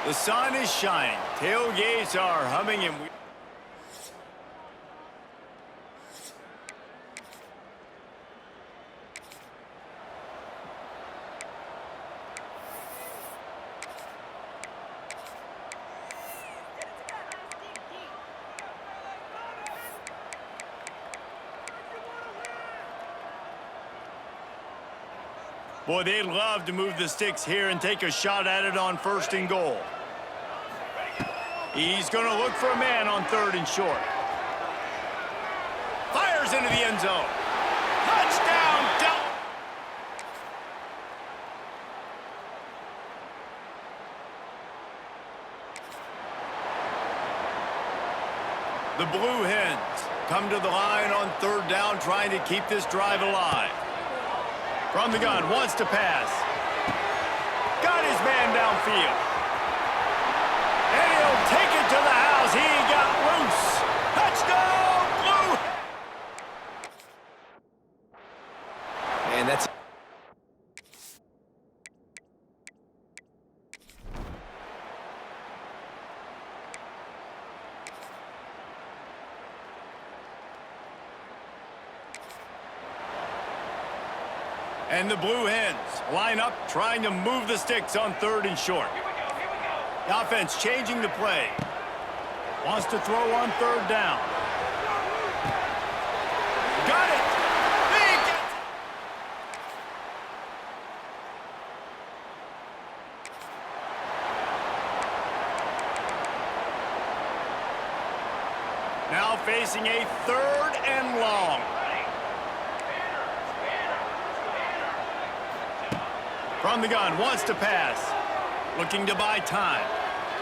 The sun is shining, tailgates are humming, and boy, they'd love to move the sticks here and take a shot at it on 1st and goal. He's going to look for a man on 3rd and short. Fires into the end zone. Touchdown, Delaware! The Blue Hens come to the line on 3rd down, trying to keep this drive alive. From the gun, wants to pass. Got his man downfield. And he'll take it to the house. He got loose. Touchdown, Blue. And that's... And the Blue Hens line up, trying to move the sticks on 3rd and short. The offense changing the play. Wants to throw on 3rd down. Got it! Big! Now facing a 3rd and long. From the gun, wants to pass. Looking to buy time.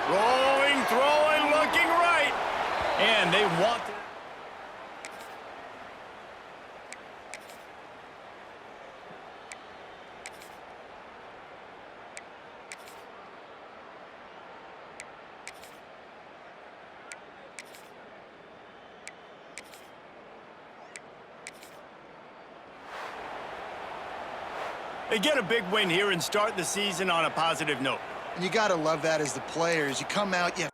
Rolling, throwing, looking right. And they want to... They get a big win here and start the season on a positive note. And you got to love that as the players. You come out, you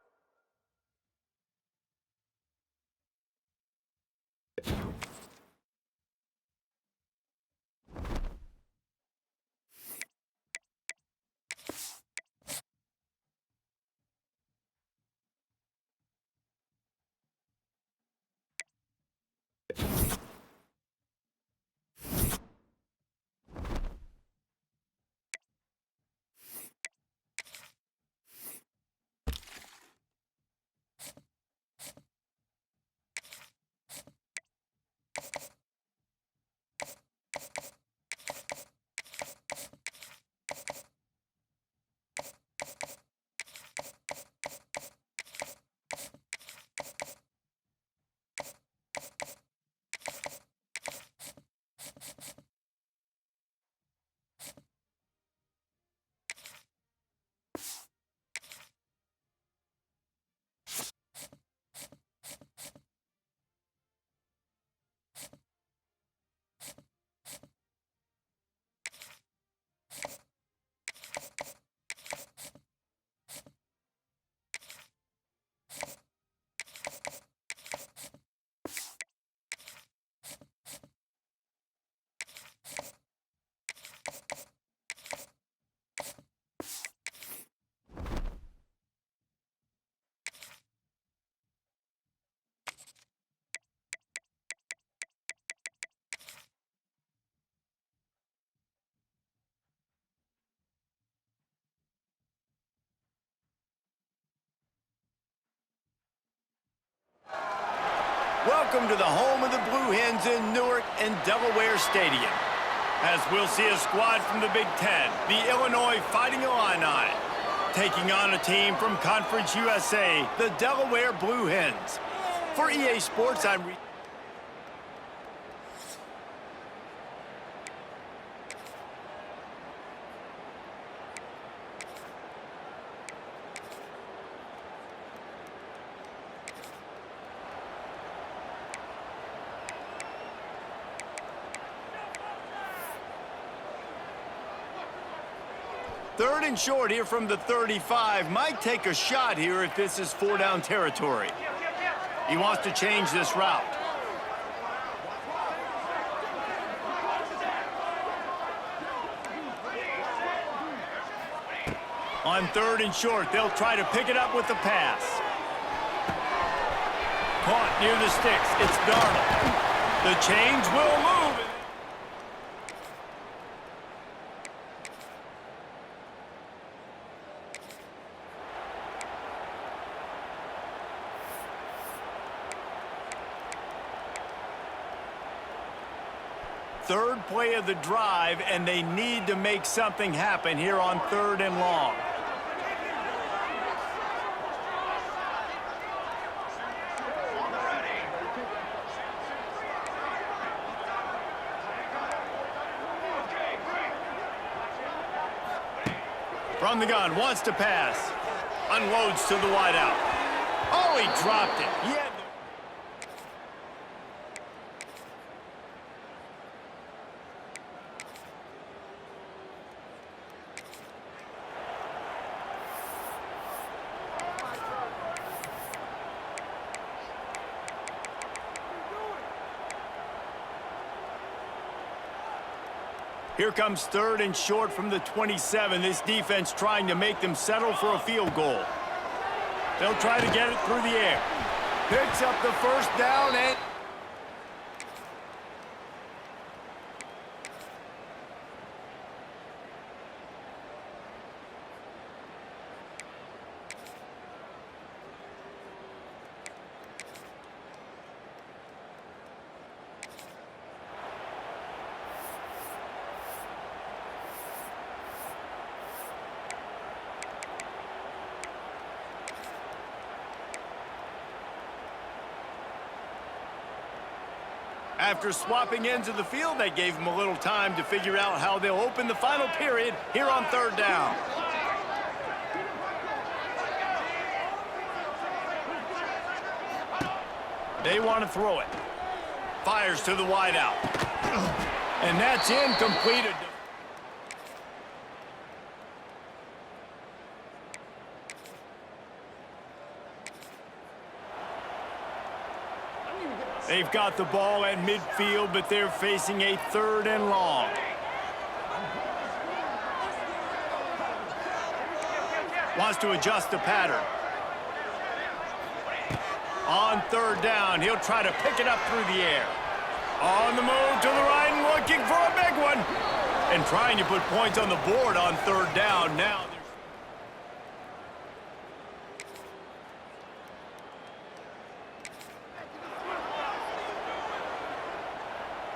Welcome to the home of the Blue Hens in Newark and Delaware Stadium. As we'll see a squad from the Big Ten, the Illinois Fighting Illini, taking on a team from Conference USA, the Delaware Blue Hens. For EA Sports, I'm... Third and short here from the 35. Might take a shot here if this is 4-down territory. He wants to change this route. On 3rd and short, they'll try to pick it up with the pass. Caught near the sticks. It's Darnold. The change will move. Third play of the drive, and they need to make something happen here on 3rd and long. From the gun, wants to pass. Unloads to the wideout. Oh, he dropped it. He had Here comes 3rd and short from the 27. This defense trying to make them settle for a field goal. They'll try to get it through the air. Picks up the 1st down and... After swapping ends of the field, that gave them a little time to figure out how they'll open the final period here on third down. They want to throw it. Fires to the wideout. And that's incomplete. They've got the ball at midfield, but they're facing a 3rd and long. Wants to adjust the pattern. On 3rd down, he'll try to pick it up through the air. On the move to the right and looking for a big one. And trying to put points on the board on 3rd down now.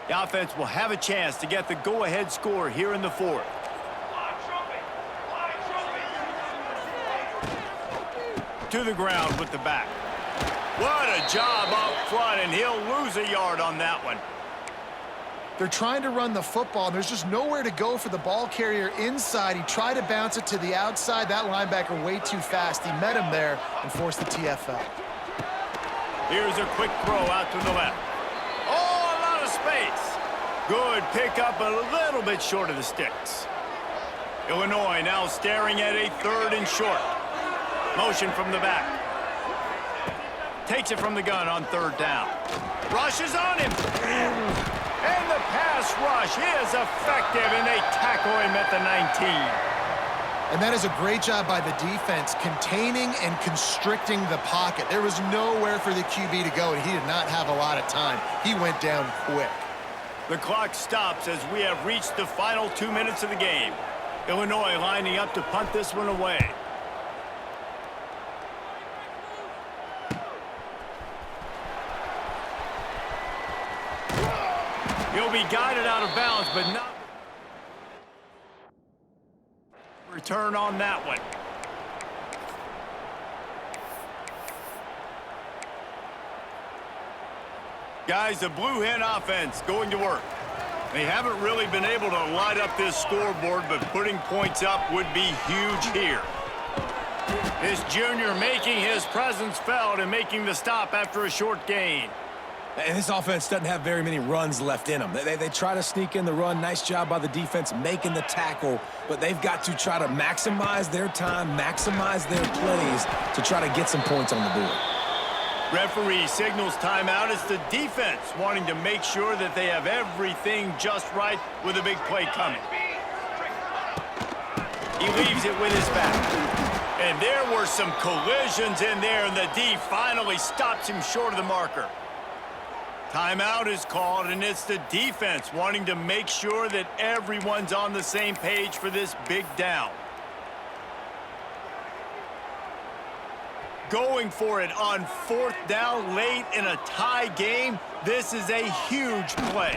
The offense will have a chance to get the go-ahead score here in the 4th. To the ground with the back. What a job up front, and he'll lose a yard on that one. They're trying to run the football, and there's just nowhere to go for the ball carrier inside. He tried to bounce it to the outside. That linebacker way too fast. He met him there and forced the TFL. Here's a quick throw out to the left. Oh, a lot of space. Good pickup, a little bit short of the sticks. Illinois now staring at a 3rd and short. Motion from the back. Takes it from the gun on 3rd down. Rushes on him. And the pass rush is effective, and they tackle him at the 19. And that is a great job by the defense, containing and constricting the pocket. There was nowhere for the QB to go, and he did not have a lot of time. He went down quick. The clock stops as we have reached the final 2 minutes of the game. Illinois lining up to punt this one away. He'll be guided out of bounds, but not return on that one. Guys, the Blue Hen offense going to work. They haven't really been able to light up this scoreboard, but putting points up would be huge here. This junior making his presence felt and making the stop after a short gain. And this offense doesn't have very many runs left in them. They try to sneak in the run. Nice job by the defense making the tackle, but they've got to try to maximize their time, maximize their plays to try to get some points on the board. Referee signals timeout. It's the defense wanting to make sure that they have everything just right with a big play coming. He leaves it with his back. And there were some collisions in there, and the D finally stops him short of the marker. Timeout is called, and it's the defense wanting to make sure that everyone's on the same page for this big down. Going for it on 4th down late in a tie game. This is a huge play.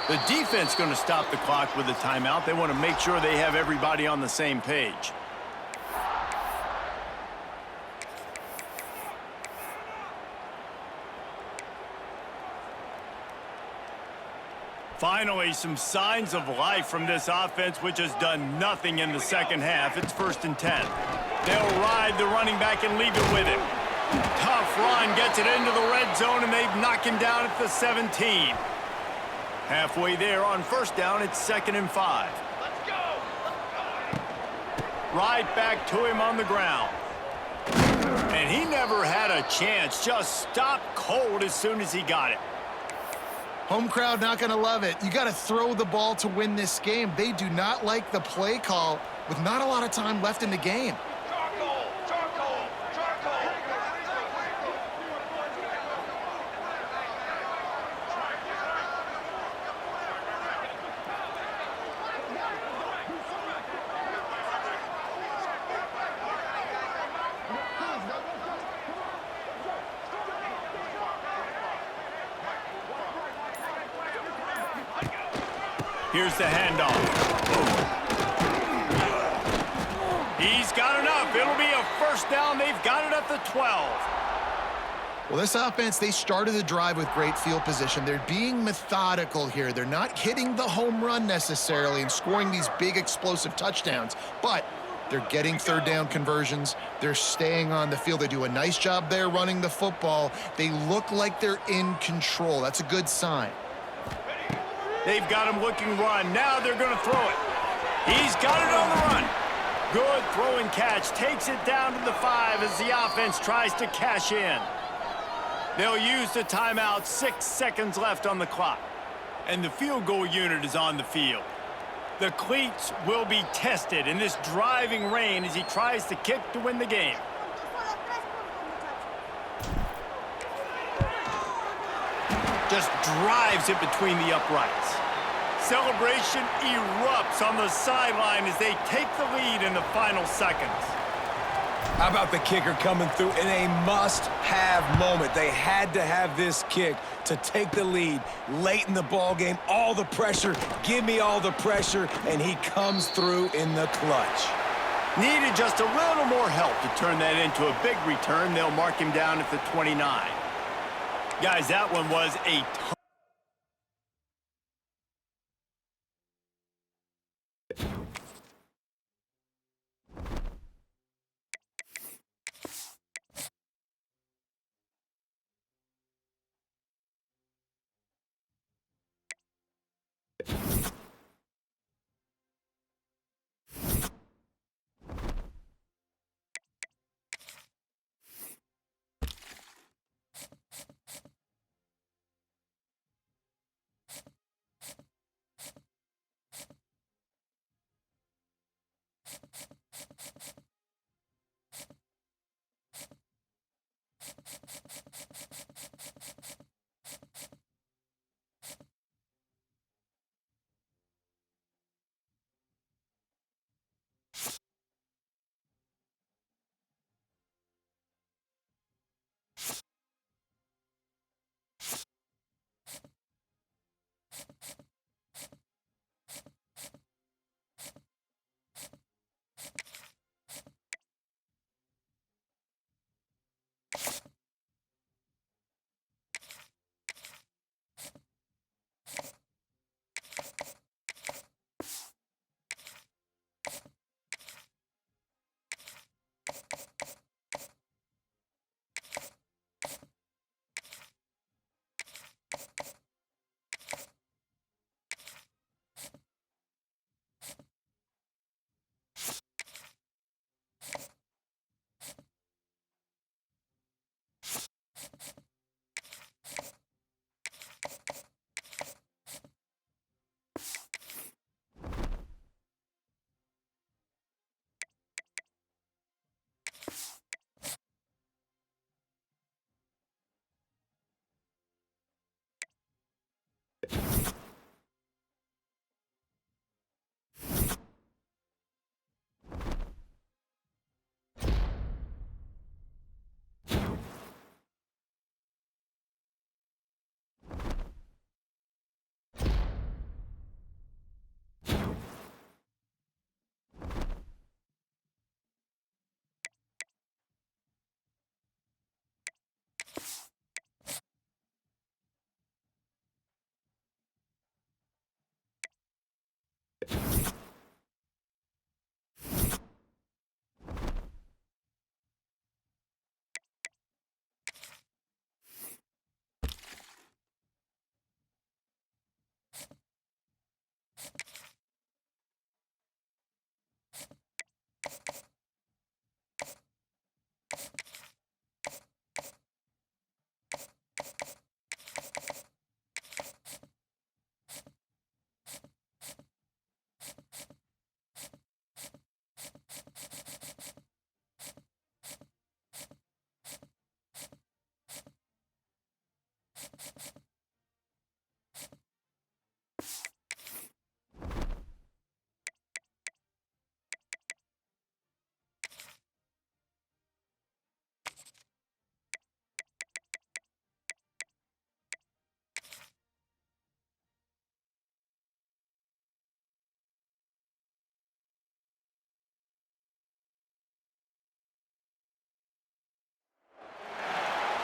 The defense going to stop the clock with a timeout. They want to make sure they have everybody on the same page. Finally, some signs of life from this offense, which has done nothing in the second half. It's 1st and 10. They'll ride the running back and leave it with him. Tough run, gets it into the red zone, and they've knocked him down at the 17. Halfway there on 1st down, it's 2nd and 5. Let's go! Right back to him on the ground. And he never had a chance, just stopped cold as soon as he got it. Home crowd not going to love it. You got to throw the ball to win this game. They do not like the play call with not a lot of time left in the game. Here's the handoff. He's got enough. It'll be a 1st down. They've got it at the 12. Well, this offense, they started the drive with great field position. They're being methodical here. They're not hitting the home run necessarily and scoring these big explosive touchdowns, but they're getting third down conversions. They're staying on the field. They do a nice job there running the football. They look like they're in control. That's a good sign. They've got him looking run. Now they're going to throw it. He's got it on the run. Good throw and catch. Takes it down to the 5 as the offense tries to cash in. They'll use the timeout. 6 seconds left on the clock. And the field goal unit is on the field. The cleats will be tested in this driving rain as he tries to kick to win the game. Just drives it between the uprights. Celebration erupts on the sideline as they take the lead in the final seconds. How about the kicker coming through in a must-have moment? They had to have this kick to take the lead late in the ball game. All the pressure, give me all the pressure, and he comes through in the clutch. Needed just a little more help to turn that into a big return. They'll mark him down at the 29. Guys, that one was a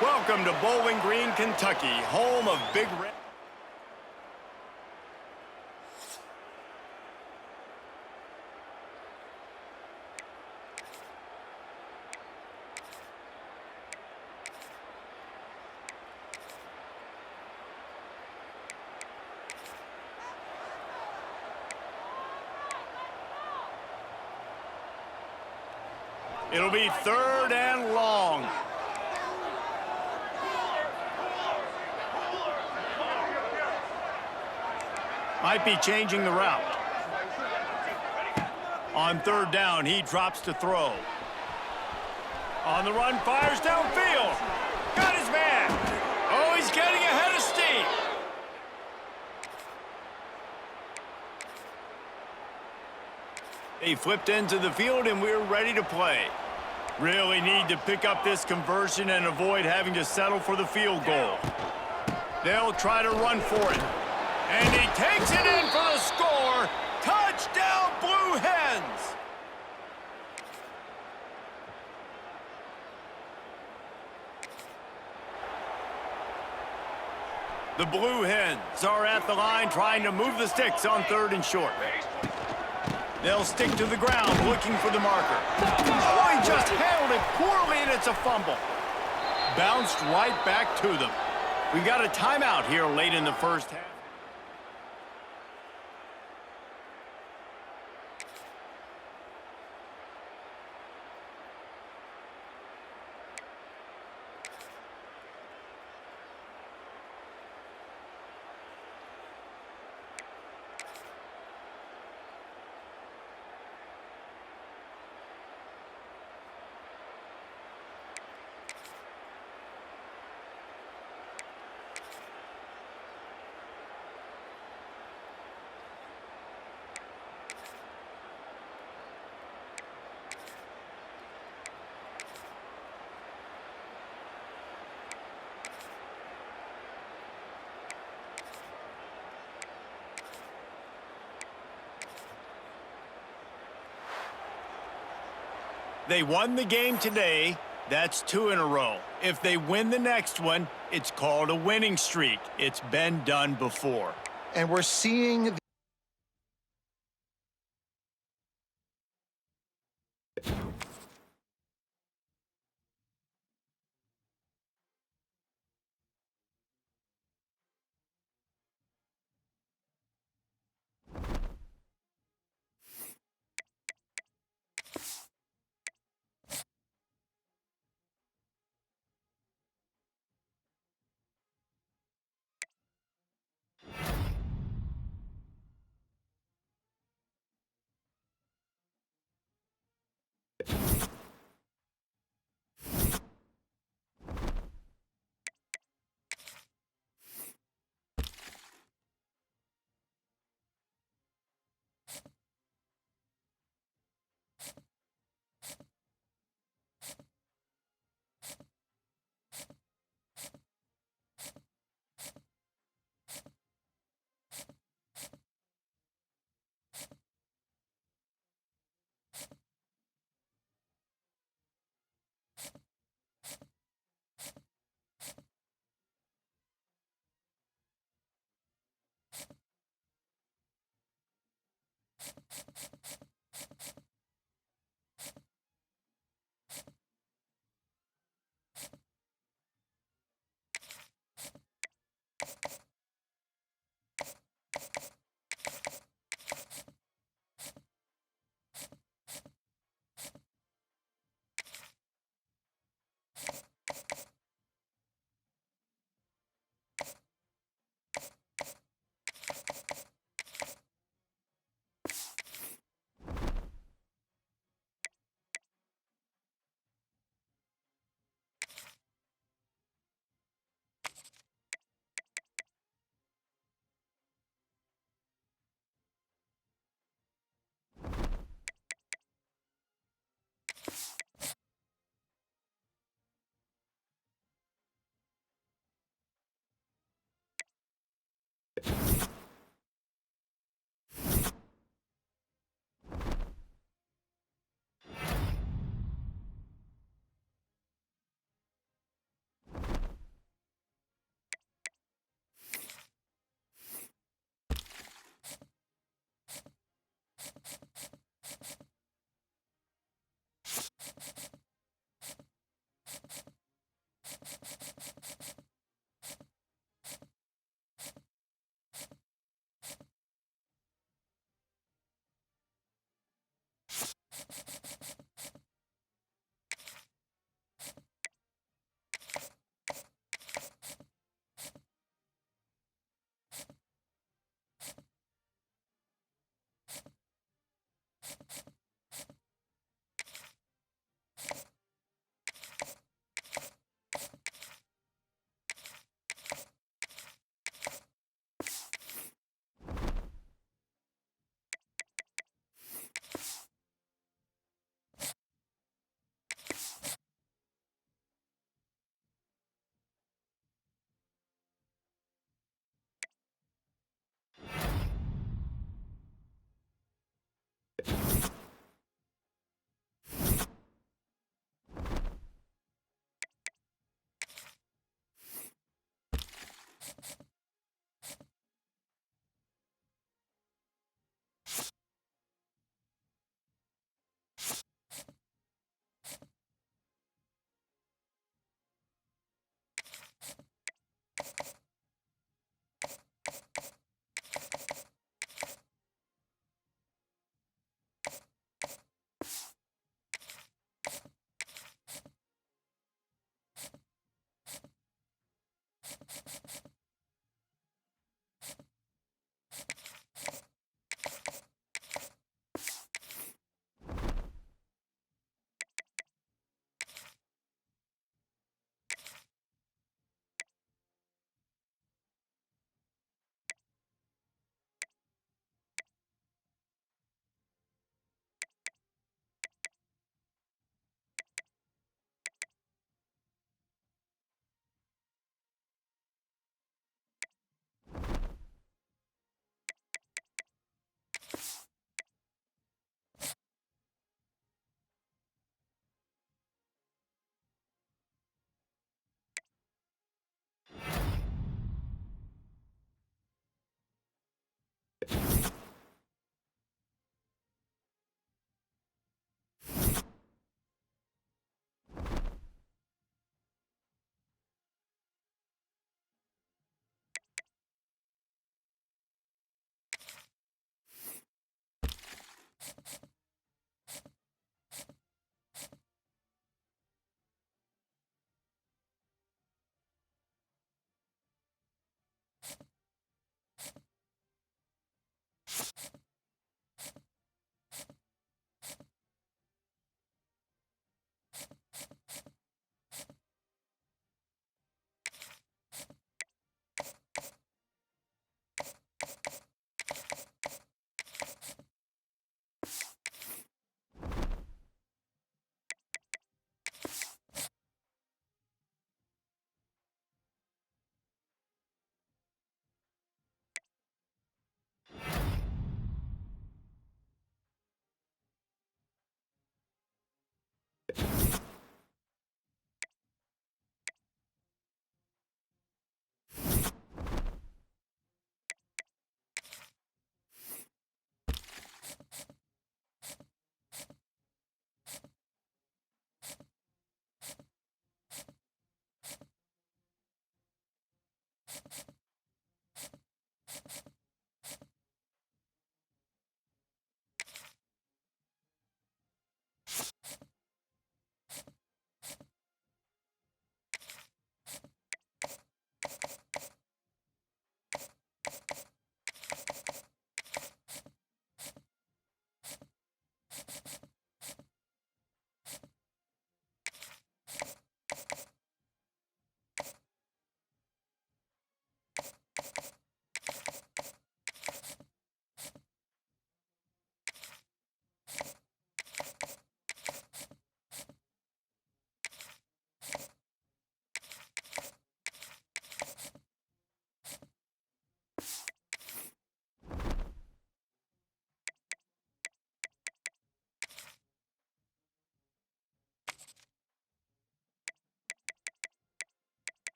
Welcome to Bowling Green, Kentucky, home of Big Red. It'll be 3rd and long. Might be changing the route. On 3rd down, he drops to throw. On the run, fires downfield. Got his man. Oh, he's getting ahead of steam. They flipped into the field, and we're ready to play. Really need to pick up this conversion and avoid having to settle for the field goal. They'll try to run for it. And he takes it in for the score. Touchdown, Blue Hens! The Blue Hens are at the line trying to move the sticks on 3rd and short. They'll stick to the ground looking for the marker. Oh, he just handled it poorly, and it's a fumble. Bounced right back to them. We got a timeout here late in the first half. They won the game today. That's 2 in a row. If they win the next one, it's called a winning streak. It's been done before. And we're seeing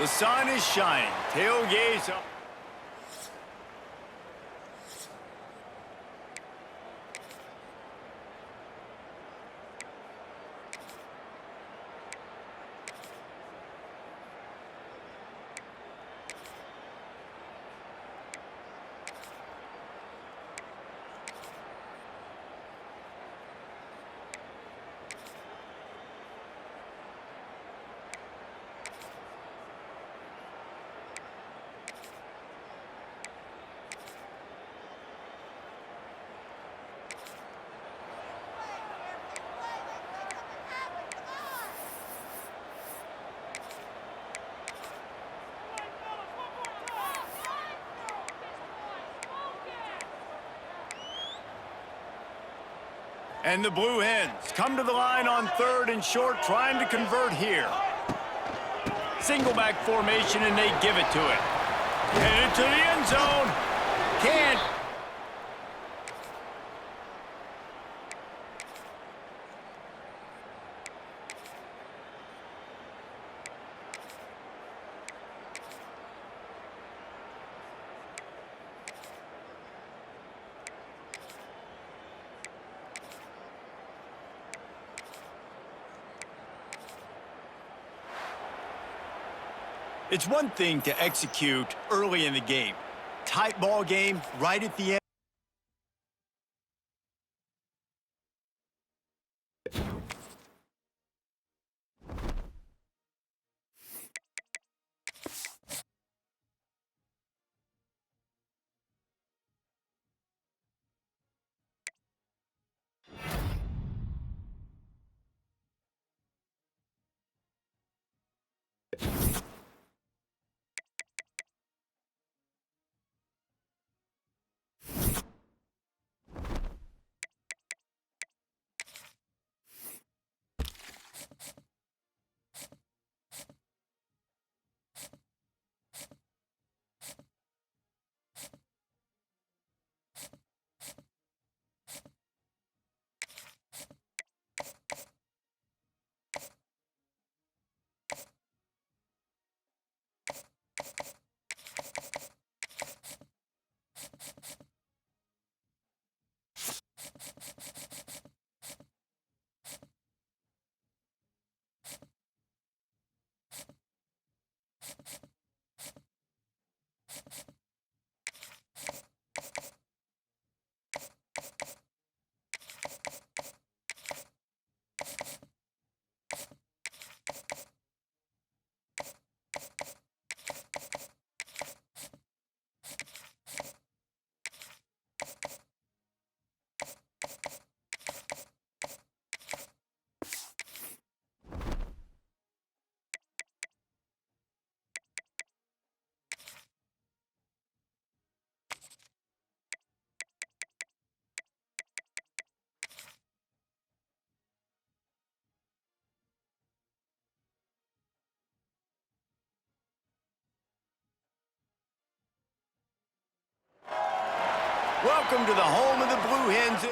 The sun is shining. Tailgates up. And the Blue Hens come to the line on 3rd and short, trying to convert here. Single back formation, and they give it to it. Headed to the end zone. Can't. It's one thing to execute early in the game. Tight ball game right at the end. Welcome to the home of the Blue Hens.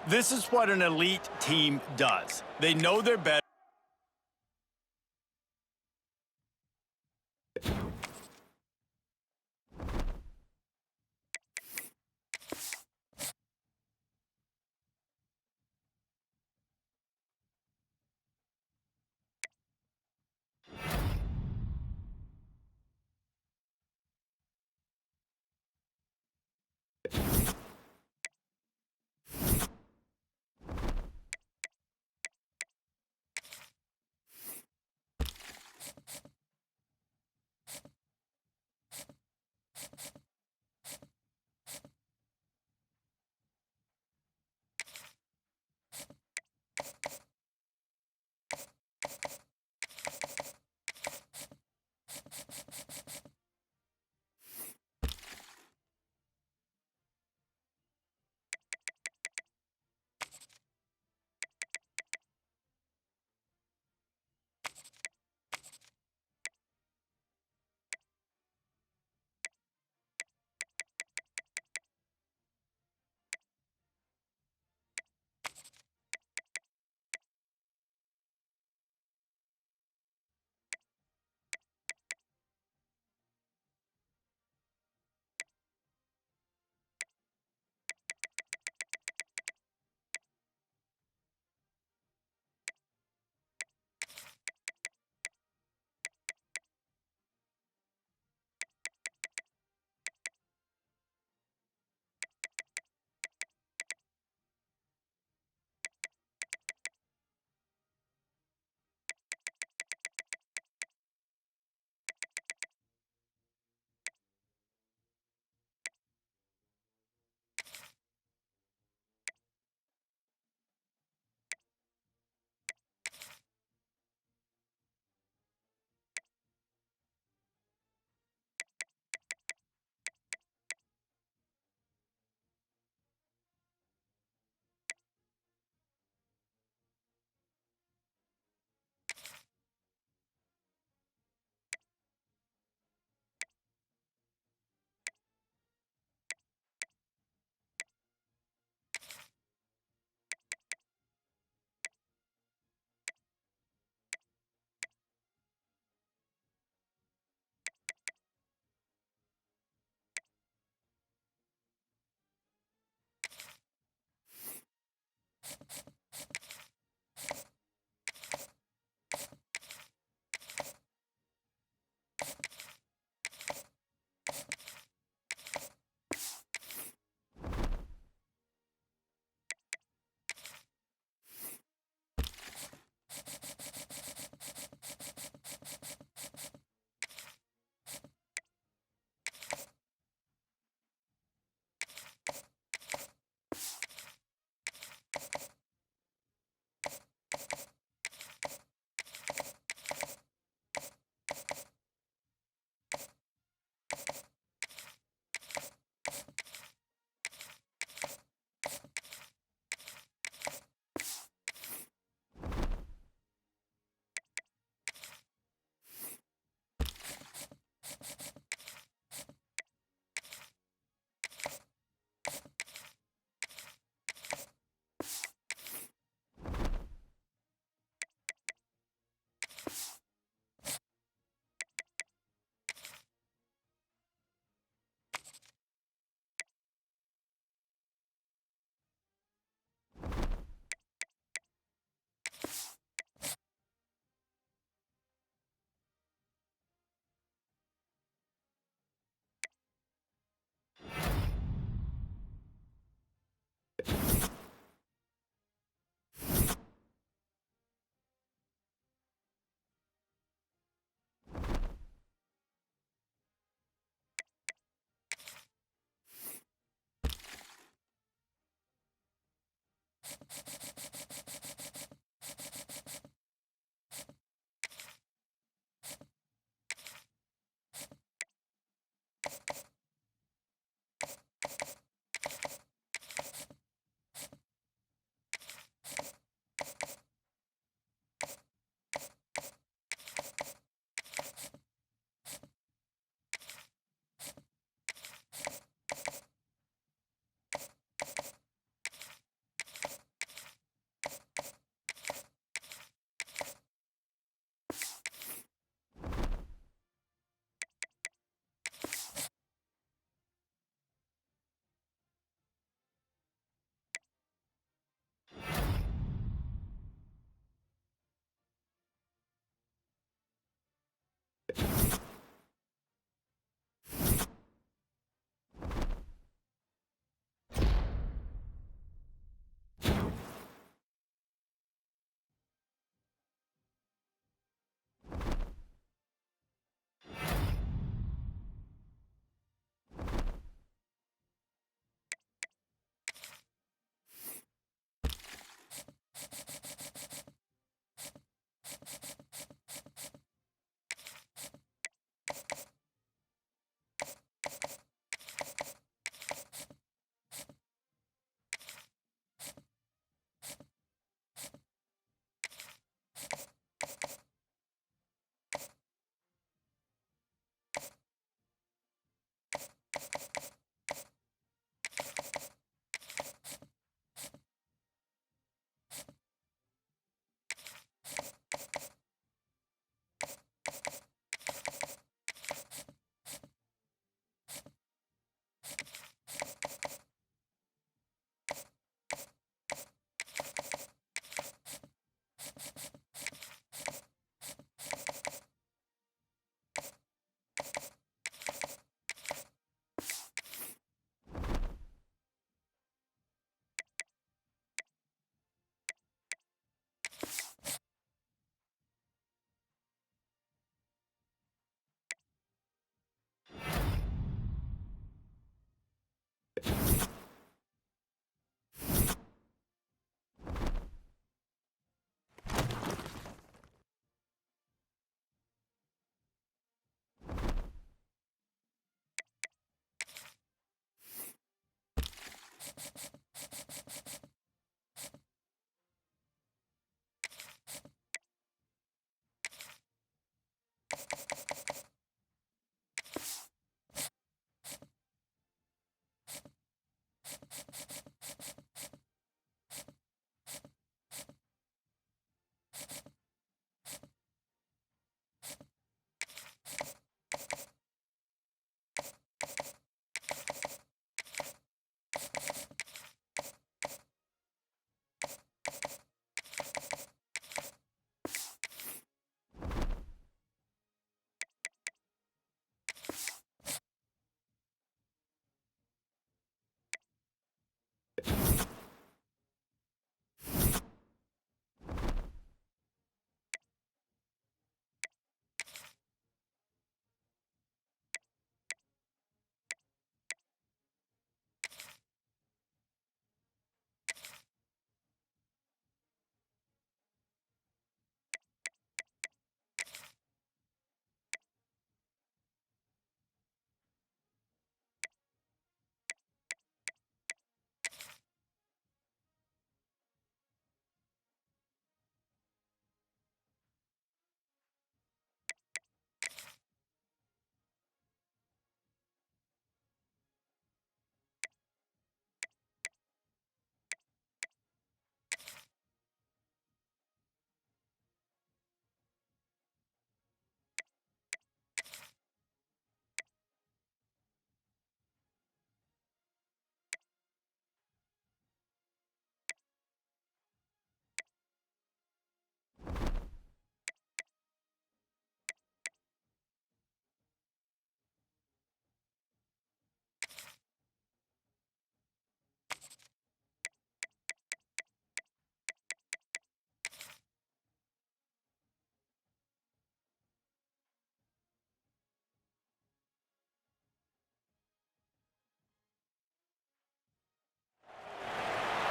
This is what an elite team does. They know they're better.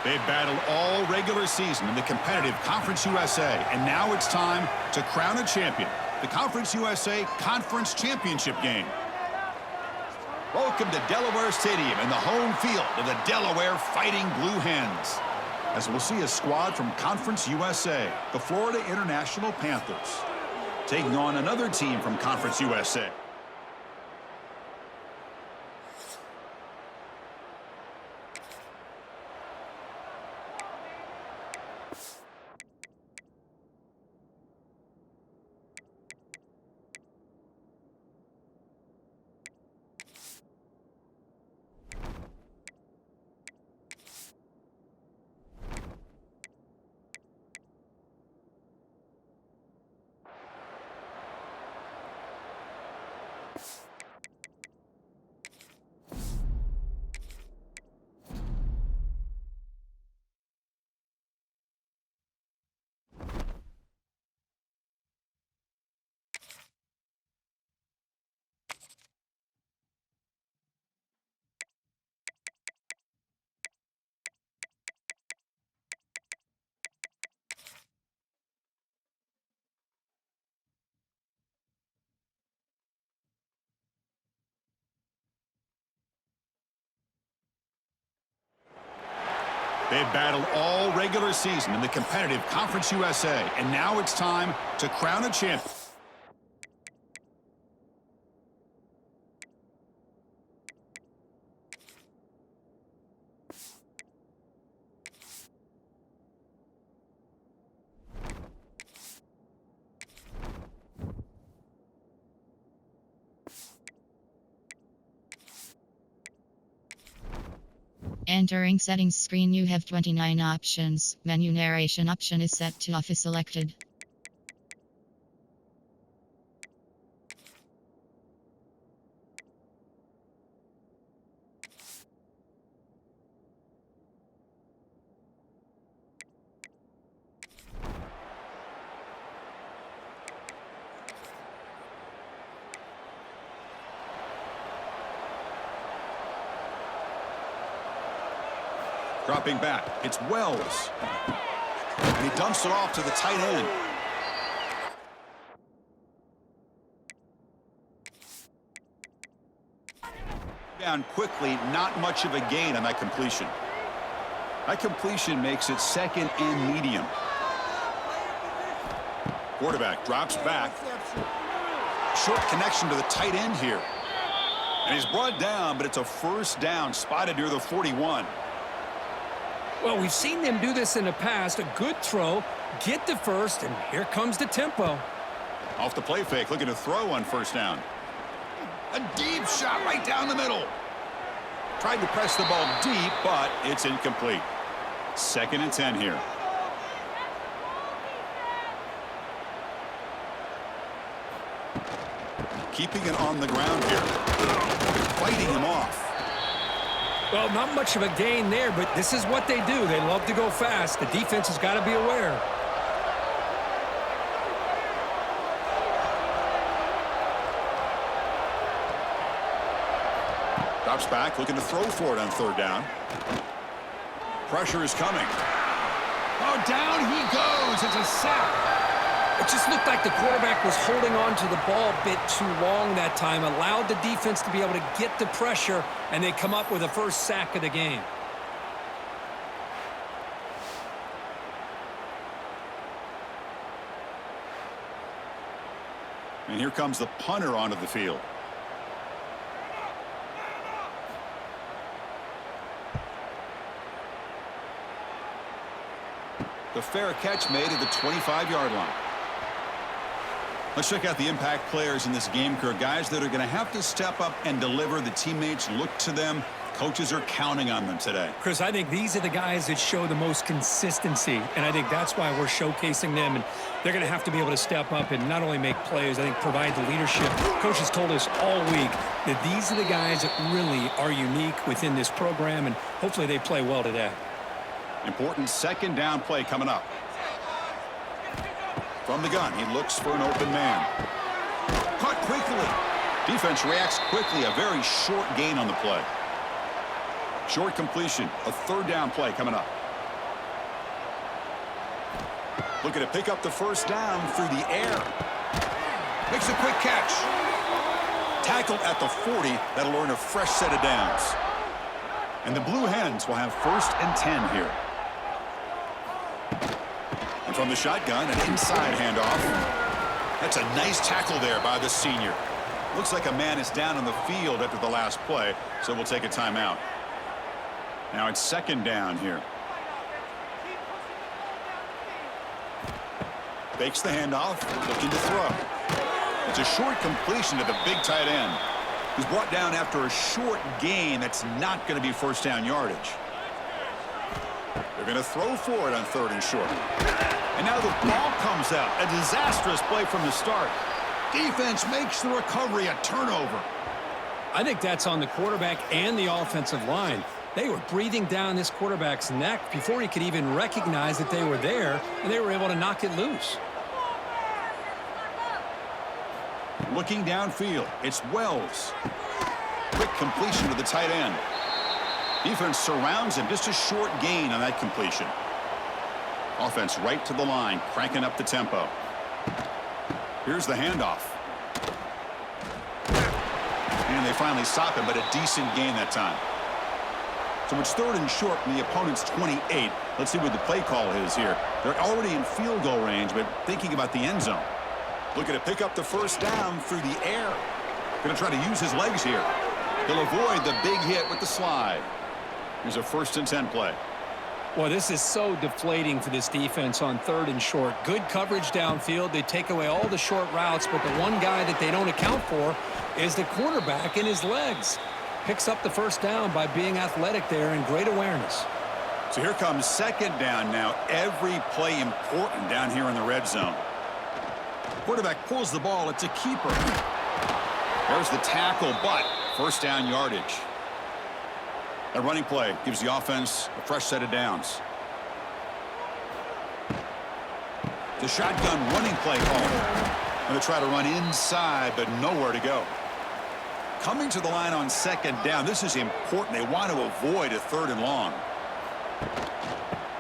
They've battled all regular season in the competitive Conference USA, and now it's time to crown a champion. The Conference USA Conference Championship game. Welcome to Delaware Stadium and the home field of the Delaware Fighting Blue Hens. As we'll see a squad from Conference USA, the Florida International Panthers, taking on another team from Conference USA. They've battled all regular season in the competitive Conference USA, and now it's time to crown a champion. Entering settings screen, you have 29 options. Menu narration option is set to off is selected. Dropping back, it's Wells. And he dumps it off to the tight end. Down quickly, not much of a gain on that completion. That completion makes it 2nd and medium. Quarterback drops back. Short connection to the tight end here. And he's brought down, but it's a 1st down, spotted near the 41. Well, we've seen them do this in the past. A good throw, get the first, and here comes the tempo. Off the play fake, looking to throw on 1st down. A deep shot right down the middle. Tried to press the ball deep, but it's incomplete. 2nd and 10 here. Keeping it on the ground here. Fighting him off. Well, not much of a gain there, but this is what they do. They love to go fast. The defense has got to be aware. Drops back, looking to throw for it on 3rd down. Pressure is coming. Oh, down he goes. It's a sack. It just looked like the quarterback was holding on to the ball a bit too long that time, allowed the defense to be able to get the pressure, and they come up with the 1st sack of the game. And here comes the punter onto the field. The fair catch made at the 25-yard line. Let's check out the impact players in this game, Kirk. Guys that are going to have to step up and deliver. The teammates look to them. Coaches are counting on them today. Chris, I think these are the guys that show the most consistency, and I think that's why we're showcasing them, and they're going to have to be able to step up and not only make plays, I think provide the leadership. Coach has told us all week that these are the guys that really are unique within this program, and hopefully they play well today. Important 2nd down play coming up. From the gun, he looks for an open man. Caught quickly. Defense reacts quickly. A very short gain on the play. Short completion. A 3rd down play coming up. Looking to pick up the 1st down through the air. Makes a quick catch. Tackled at the 40. That'll earn a fresh set of downs. And the Blue Hens will have 1st and 10 here. And from the shotgun, an inside handoff. That's a nice tackle there by the senior. Looks like a man is down on the field after the last play, so we'll take a timeout. Now it's 2nd down here. Fakes the handoff, looking to throw. It's a short completion to the big tight end, who's brought down after a short gain that's not going to be 1st down yardage. They're going to throw for it on 3rd and short. And now the ball comes out. A disastrous play from the start. Defense makes the recovery a turnover. I think that's on the quarterback and the offensive line. They were breathing down this quarterback's neck before he could even recognize that they were there, and they were able to knock it loose. Looking downfield, it's Wells. Quick completion to the tight end. Defense surrounds him. Just a short gain on that completion. Offense right to the line, cranking up the tempo. Here's the handoff. And they finally stop him, but a decent gain that time. So it's 3rd and short from the opponent's 28. Let's see what the play call is here. They're already in field goal range, but thinking about the end zone. Looking to pick up the first down through the air. Going to try to use his legs here. He'll avoid the big hit with the slide. Here's a 1st and 10 play. Well, this is so deflating for this defense on 3rd and short. Good coverage downfield. They take away all the short routes, but the one guy that they don't account for is the quarterback in his legs. Picks up the first down by being athletic there and great awareness. So here comes 2nd down now. Every play important down here in the red zone. Quarterback pulls the ball. It's a keeper. There's the tackle, but first down yardage. A running play gives the offense a fresh set of downs. The shotgun running play call. Going to try to run inside, but nowhere to go. Coming to the line on 2nd down. This is important. They want to avoid a 3rd and long.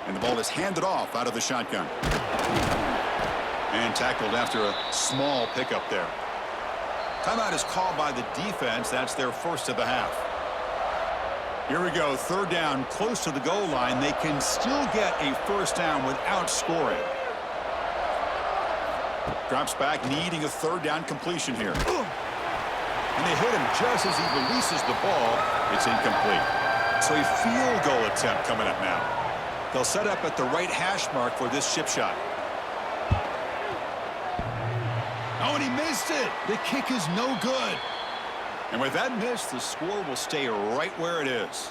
And the ball is handed off out of the shotgun. And tackled after a small pickup there. Timeout is called by the defense. That's their first of the half. Here we go. 3rd down, close to the goal line. They can still get a first down without scoring. Drops back, needing a 3rd down completion here. And they hit him just as he releases the ball. It's incomplete. So a field goal attempt coming up now. They'll set up at the right hash mark for this chip shot. Oh, and he missed it. The kick is no good. And with that miss, the score will stay right where it is.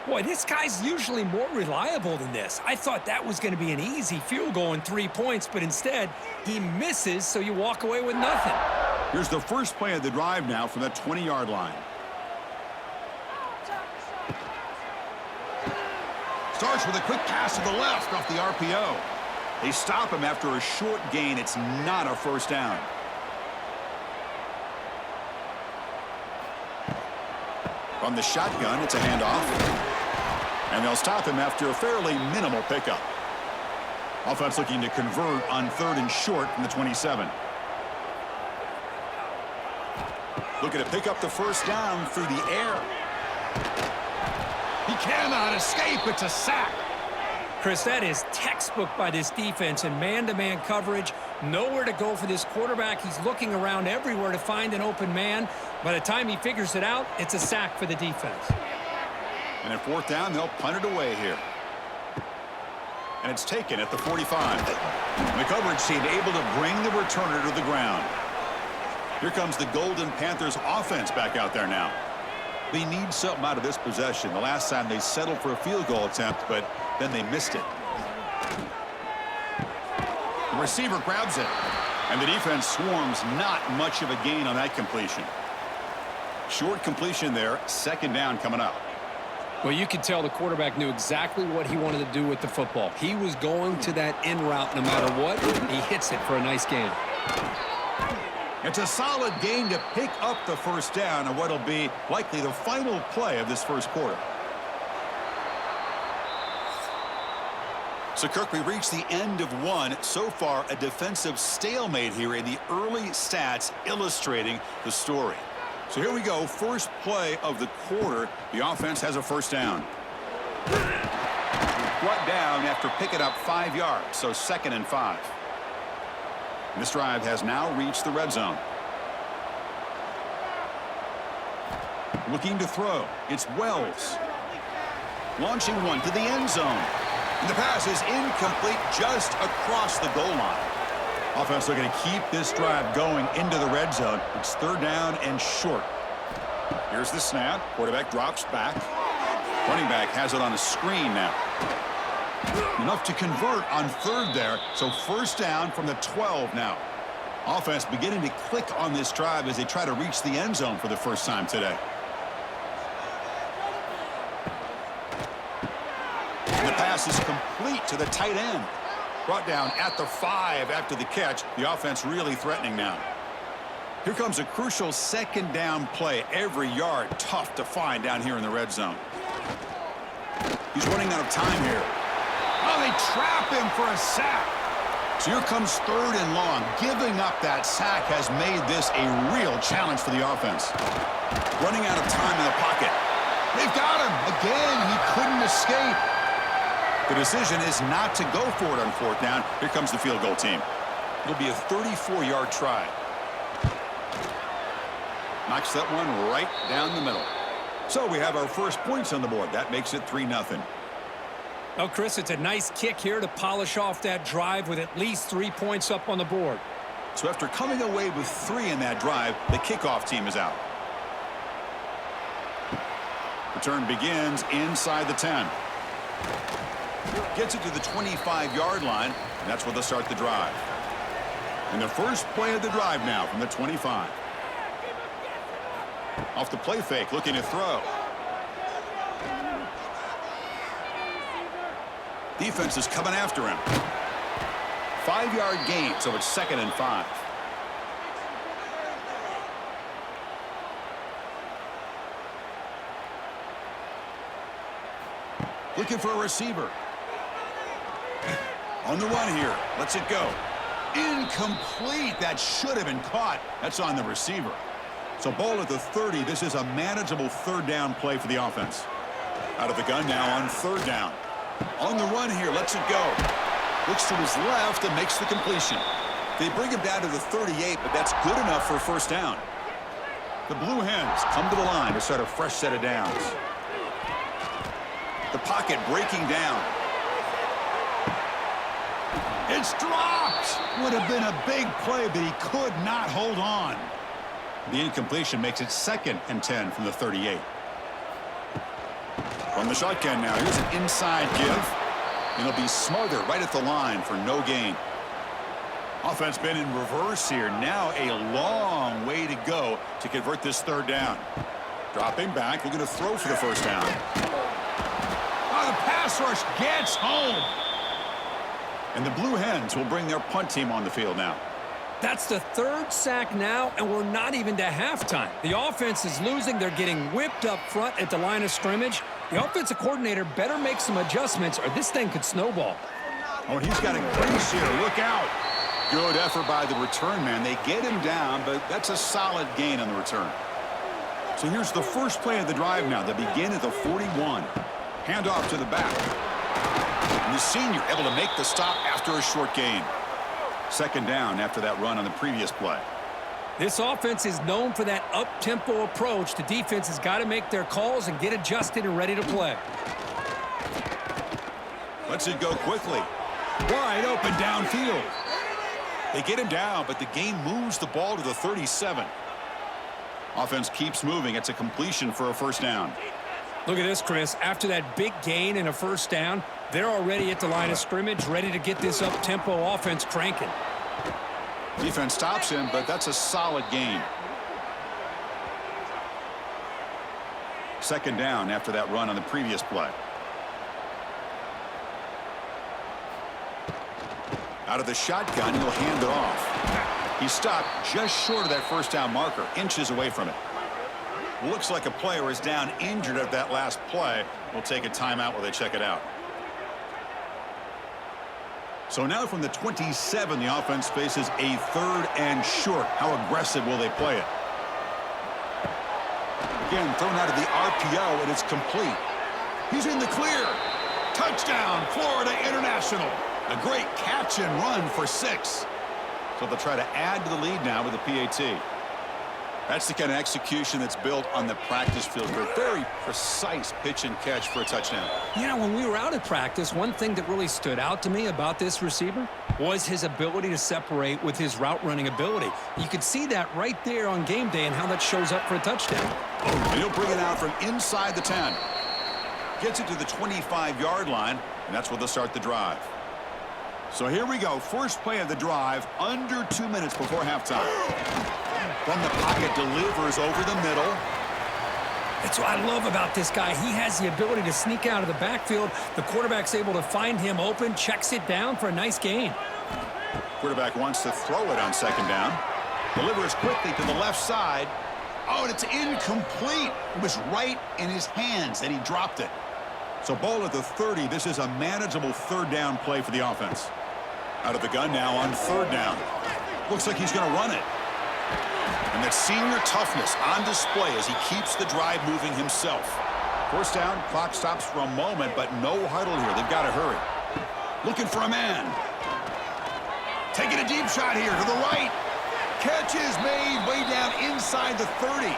Boy, this guy's usually more reliable than this. I thought that was going to be an easy field goal and 3 points, but instead, he misses, so you walk away with nothing. Here's the first play of the drive now from that 20-yard line. Starts with a quick pass to the left off the RPO. They stop him after a short gain. It's not a first down. From the shotgun, it's a handoff. And they'll stop him after a fairly minimal pickup. Offense looking to convert on 3rd and short from the 27. Looking to pick up the first down through the air. He cannot escape. It's a sack. Chris, that is textbook by this defense in man-to-man coverage. Nowhere to go for this quarterback. He's looking around everywhere to find an open man. By the time he figures it out, it's a sack for the defense. And at 4th down, they'll punt it away here. And it's taken at the 45. And the coverage team able to bring the returner to the ground. Here comes the Golden Panthers offense back out there now. They need something out of this possession. The last time they settled for a field goal attempt, but then they missed it. The receiver grabs it. And the defense swarms. Not much of a gain on that completion. Short completion there. 2nd down coming up. Well, you could tell the quarterback knew exactly what he wanted to do with the football. He was going to that in route no matter what. He hits it for a nice gain. It's a solid gain to pick up the first down on what'll be likely the final play of this first quarter. So, Kirk, we reached the end of one. So far, a defensive stalemate here in the early stats illustrating the story. So here we go. First play of the quarter. The offense has a first down. Brought down after picking up 5 yards, so 2nd and 5. This drive has now reached the red zone. Looking to throw. It's Wells. Launching one to the end zone. And the pass is incomplete just across the goal line. Offense looking to keep this drive going into the red zone. It's 3rd down and short. Here's the snap. Quarterback drops back. Running back has it on a screen now. Enough to convert on 3rd there. So first down from the 12 now. Offense beginning to click on this drive as they try to reach the end zone for the first time today. And the pass is complete to the tight end. Brought down at the 5 after the catch. The offense really threatening now. Here comes a crucial 2nd down play. Every yard tough to find down here in the red zone. He's running out of time here. Oh, they trap him for a sack. So here comes 3rd and long. Giving up that sack has made this a real challenge for the offense. Running out of time in the pocket. They've got him. Again, he couldn't escape. The decision is not to go for it on fourth down. Here comes the field goal team. It'll be a 34-yard try. Knocks that one right down the middle. So we have our first points on the board. That makes it 3-0. Well, Chris, it's a nice kick here to polish off that drive with at least 3 points up on the board. So after coming away with 3 in that drive, the kickoff team is out. Return begins inside the 10. Gets it to the 25-yard line, and that's where they'll start the drive. And the first play of the drive now from the 25. Off the play fake, looking to throw. Defense is coming after him. 5-yard gain, so it's 2nd and 5. Looking for a receiver. On the run here. Lets it go. Incomplete. That should have been caught. That's on the receiver. So ball at the 30. This is a manageable third down play for the offense. Out of the gun now on third down. On the run here. Lets it go. Looks to his left and makes the completion. They bring him down to the 38, but that's good enough for a first down. The Blue Hens come to the line to start a fresh set of downs. The pocket breaking down. It's dropped. Would have been a big play, but he could not hold on. The incompletion makes it 2nd and 10 from the 38. From the shotgun now, here's an inside give. And he'll be smothered right at the line for no gain. Offense been in reverse here. Now a long way to go to convert this third down. Dropping back, looking to throw for the first down. Oh, the pass rush gets home. And the Blue Hens will bring their punt team on the field now. That's the 3rd sack now, and we're not even to halftime. The offense is losing. They're getting whipped up front at the line of scrimmage. The offensive coordinator better make some adjustments, or this thing could snowball. Oh, and he's got a crease here. Look out. Good effort by the return man. They get him down, but that's a solid gain on the return. So here's the first play of the drive now. They begin at the 41. Handoff to the back. And the senior able to make the stop after a short gain. 2nd down after that run on the previous play. This offense is known for that up-tempo approach. The defense has got to make their calls and get adjusted and ready to play. Lets it go quickly. Wide open downfield. They get him down, but the gain moves the ball to the 37. Offense keeps moving. It's a completion for a first down. Look at this, Chris. After that big gain and a first down, they're already at the line of scrimmage, ready to get this up-tempo offense cranking. Defense stops him, but that's a solid gain. 2nd down after that run on the previous play. Out of the shotgun, he'll hand it off. He stopped just short of that first down marker, inches away from it. Looks like a player is down injured at that last play. We'll take a timeout while they check it out. So now from the 27, the offense faces a 3rd and short. How aggressive will they play it? Again, thrown out of the RPO, and it's complete. He's in the clear. Touchdown, Florida International. A great catch and run for 6. So they'll try to add to the lead now with a PAT. That's the kind of execution that's built on the practice field for a very precise pitch and catch for a touchdown. You know, when we were out at practice, one thing that really stood out to me about this receiver was his ability to separate with his route running ability. You could see that right there on game day and how that shows up for a touchdown. And he'll bring it out from inside the 10. Gets it to the 25-yard line, and that's where they'll start the drive. So here we go. First play of the drive, under 2 minutes before halftime. From the pocket, delivers over the middle. That's what I love about this guy. He has the ability to sneak out of the backfield. The quarterback's able to find him open, checks it down for a nice gain. Quarterback wants to throw it on 2nd down. Delivers quickly to the left side. Oh, and it's incomplete. It was right in his hands, and he dropped it. So ball at the 30. This is a manageable 3rd down play for the offense. Out of the gun now on 3rd down. Looks like he's going to run it. And that senior toughness on display as he keeps the drive moving himself. First down, clock stops for a moment, but no huddle here. They've got to hurry. Looking for a man. Taking a deep shot here to the right. Catch is made way down inside the 30.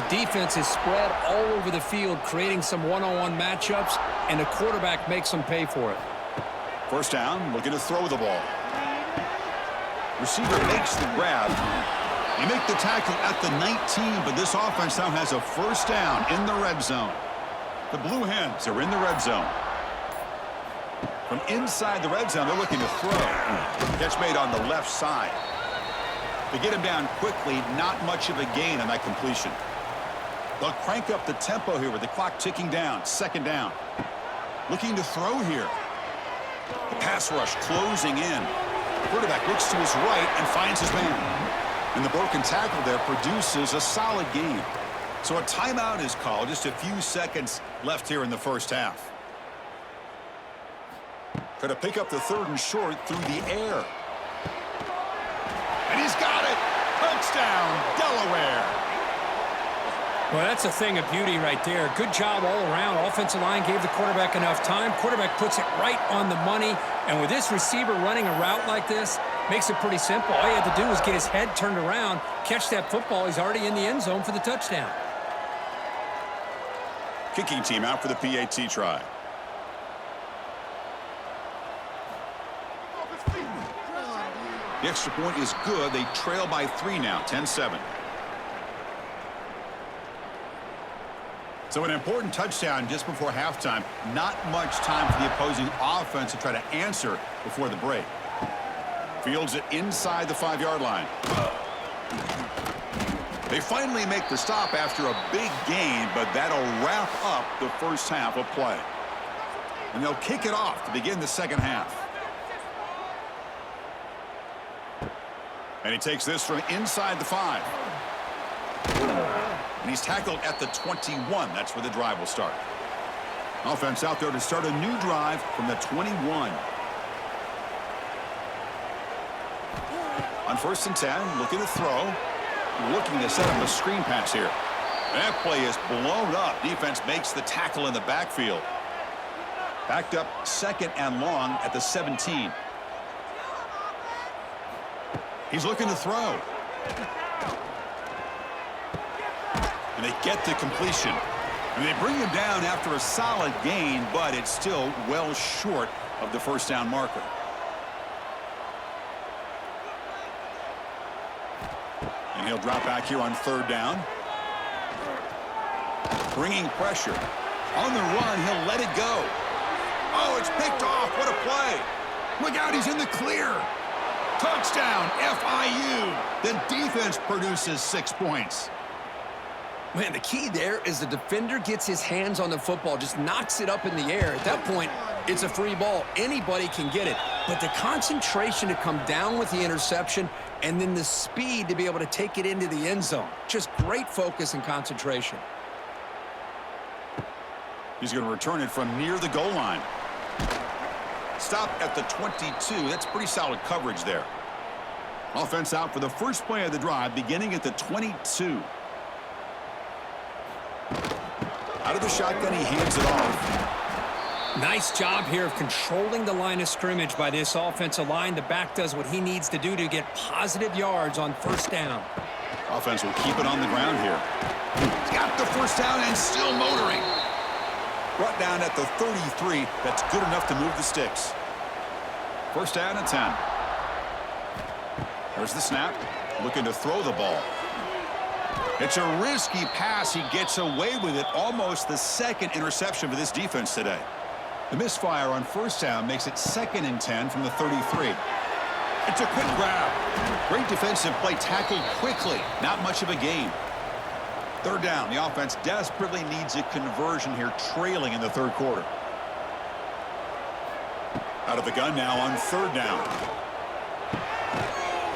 The defense is spread all over the field, creating some one-on-one matchups, and the quarterback makes them pay for it. First down, looking to throw the ball. Receiver makes the grab. They make the tackle at the 19, but this offense now has a first down in the red zone. The Blue Hens are in the red zone. From inside the red zone, they're looking to throw. Catch made on the left side. They get him down quickly, not much of a gain on that completion. They'll crank up the tempo here with the clock ticking down. Second down. Looking to throw here. The pass rush closing in. Quarterback looks to his right and finds his man. And the broken tackle there produces a solid gain. So a timeout is called. Just a few seconds left here in the first half. Try to pick up the third and short through the air. And he's got it. Touchdown, Delaware. Well, that's a thing of beauty right there. Good job all around. Offensive line gave the quarterback enough time. Quarterback puts it right on the money. And with this receiver running a route like this, makes it pretty simple. All you had to do was get his head turned around, catch that football. He's already in the end zone for the touchdown. Kicking team out for the PAT try. The extra point is good. They trail by 3 now, 10-7. So an important touchdown just before halftime. Not much time for the opposing offense to try to answer before the break. Fields it inside the 5-yard line. They finally make the stop after a big gain, but that'll wrap up the first half of play. And they'll kick it off to begin the second half. And he takes this from inside the 5. And he's tackled at the 21. That's where the drive will start. Offense out there to start a new drive from the 21. On 1st and 10, looking to throw. Looking to set up a screen pass here. That play is blown up. Defense makes the tackle in the backfield. Backed up 2nd and long at the 17. He's looking to throw. And they get the completion. And they bring him down after a solid gain, but it's still well short of the first down marker. And he'll drop back here on 3rd down. Bringing pressure. On the run, he'll let it go. Oh, it's picked off. What a play. Look out, he's in the clear. Touchdown, FIU. The defense produces 6 points. Man, the key there is the defender gets his hands on the football, just knocks it up in the air. At that point, it's a free ball. Anybody can get it. But the concentration to come down with the interception and then the speed to be able to take it into the end zone. Just great focus and concentration. He's going to return it from near the goal line. Stop at the 22. That's pretty solid coverage there. Offense out for the first play of the drive, beginning at the 22. Out of the shotgun, he hands it off. Nice job here of controlling the line of scrimmage by this offensive line. The back does what he needs to do to get positive yards on 1st down. Offense will keep it on the ground here. He's got the first down and still motoring. Brought down at the 33. That's good enough to move the sticks. First down and 10. There's the snap. Looking to throw the ball. It's a risky pass. He gets away with it. Almost the 2nd interception for this defense today. The misfire on 1st down makes it 2nd and 10 from the 33. It's a quick grab. Great defensive play, tackled quickly. Not much of a gain. 3rd down. The offense desperately needs a conversion here, trailing in the 3rd quarter. Out of the gun now on 3rd down.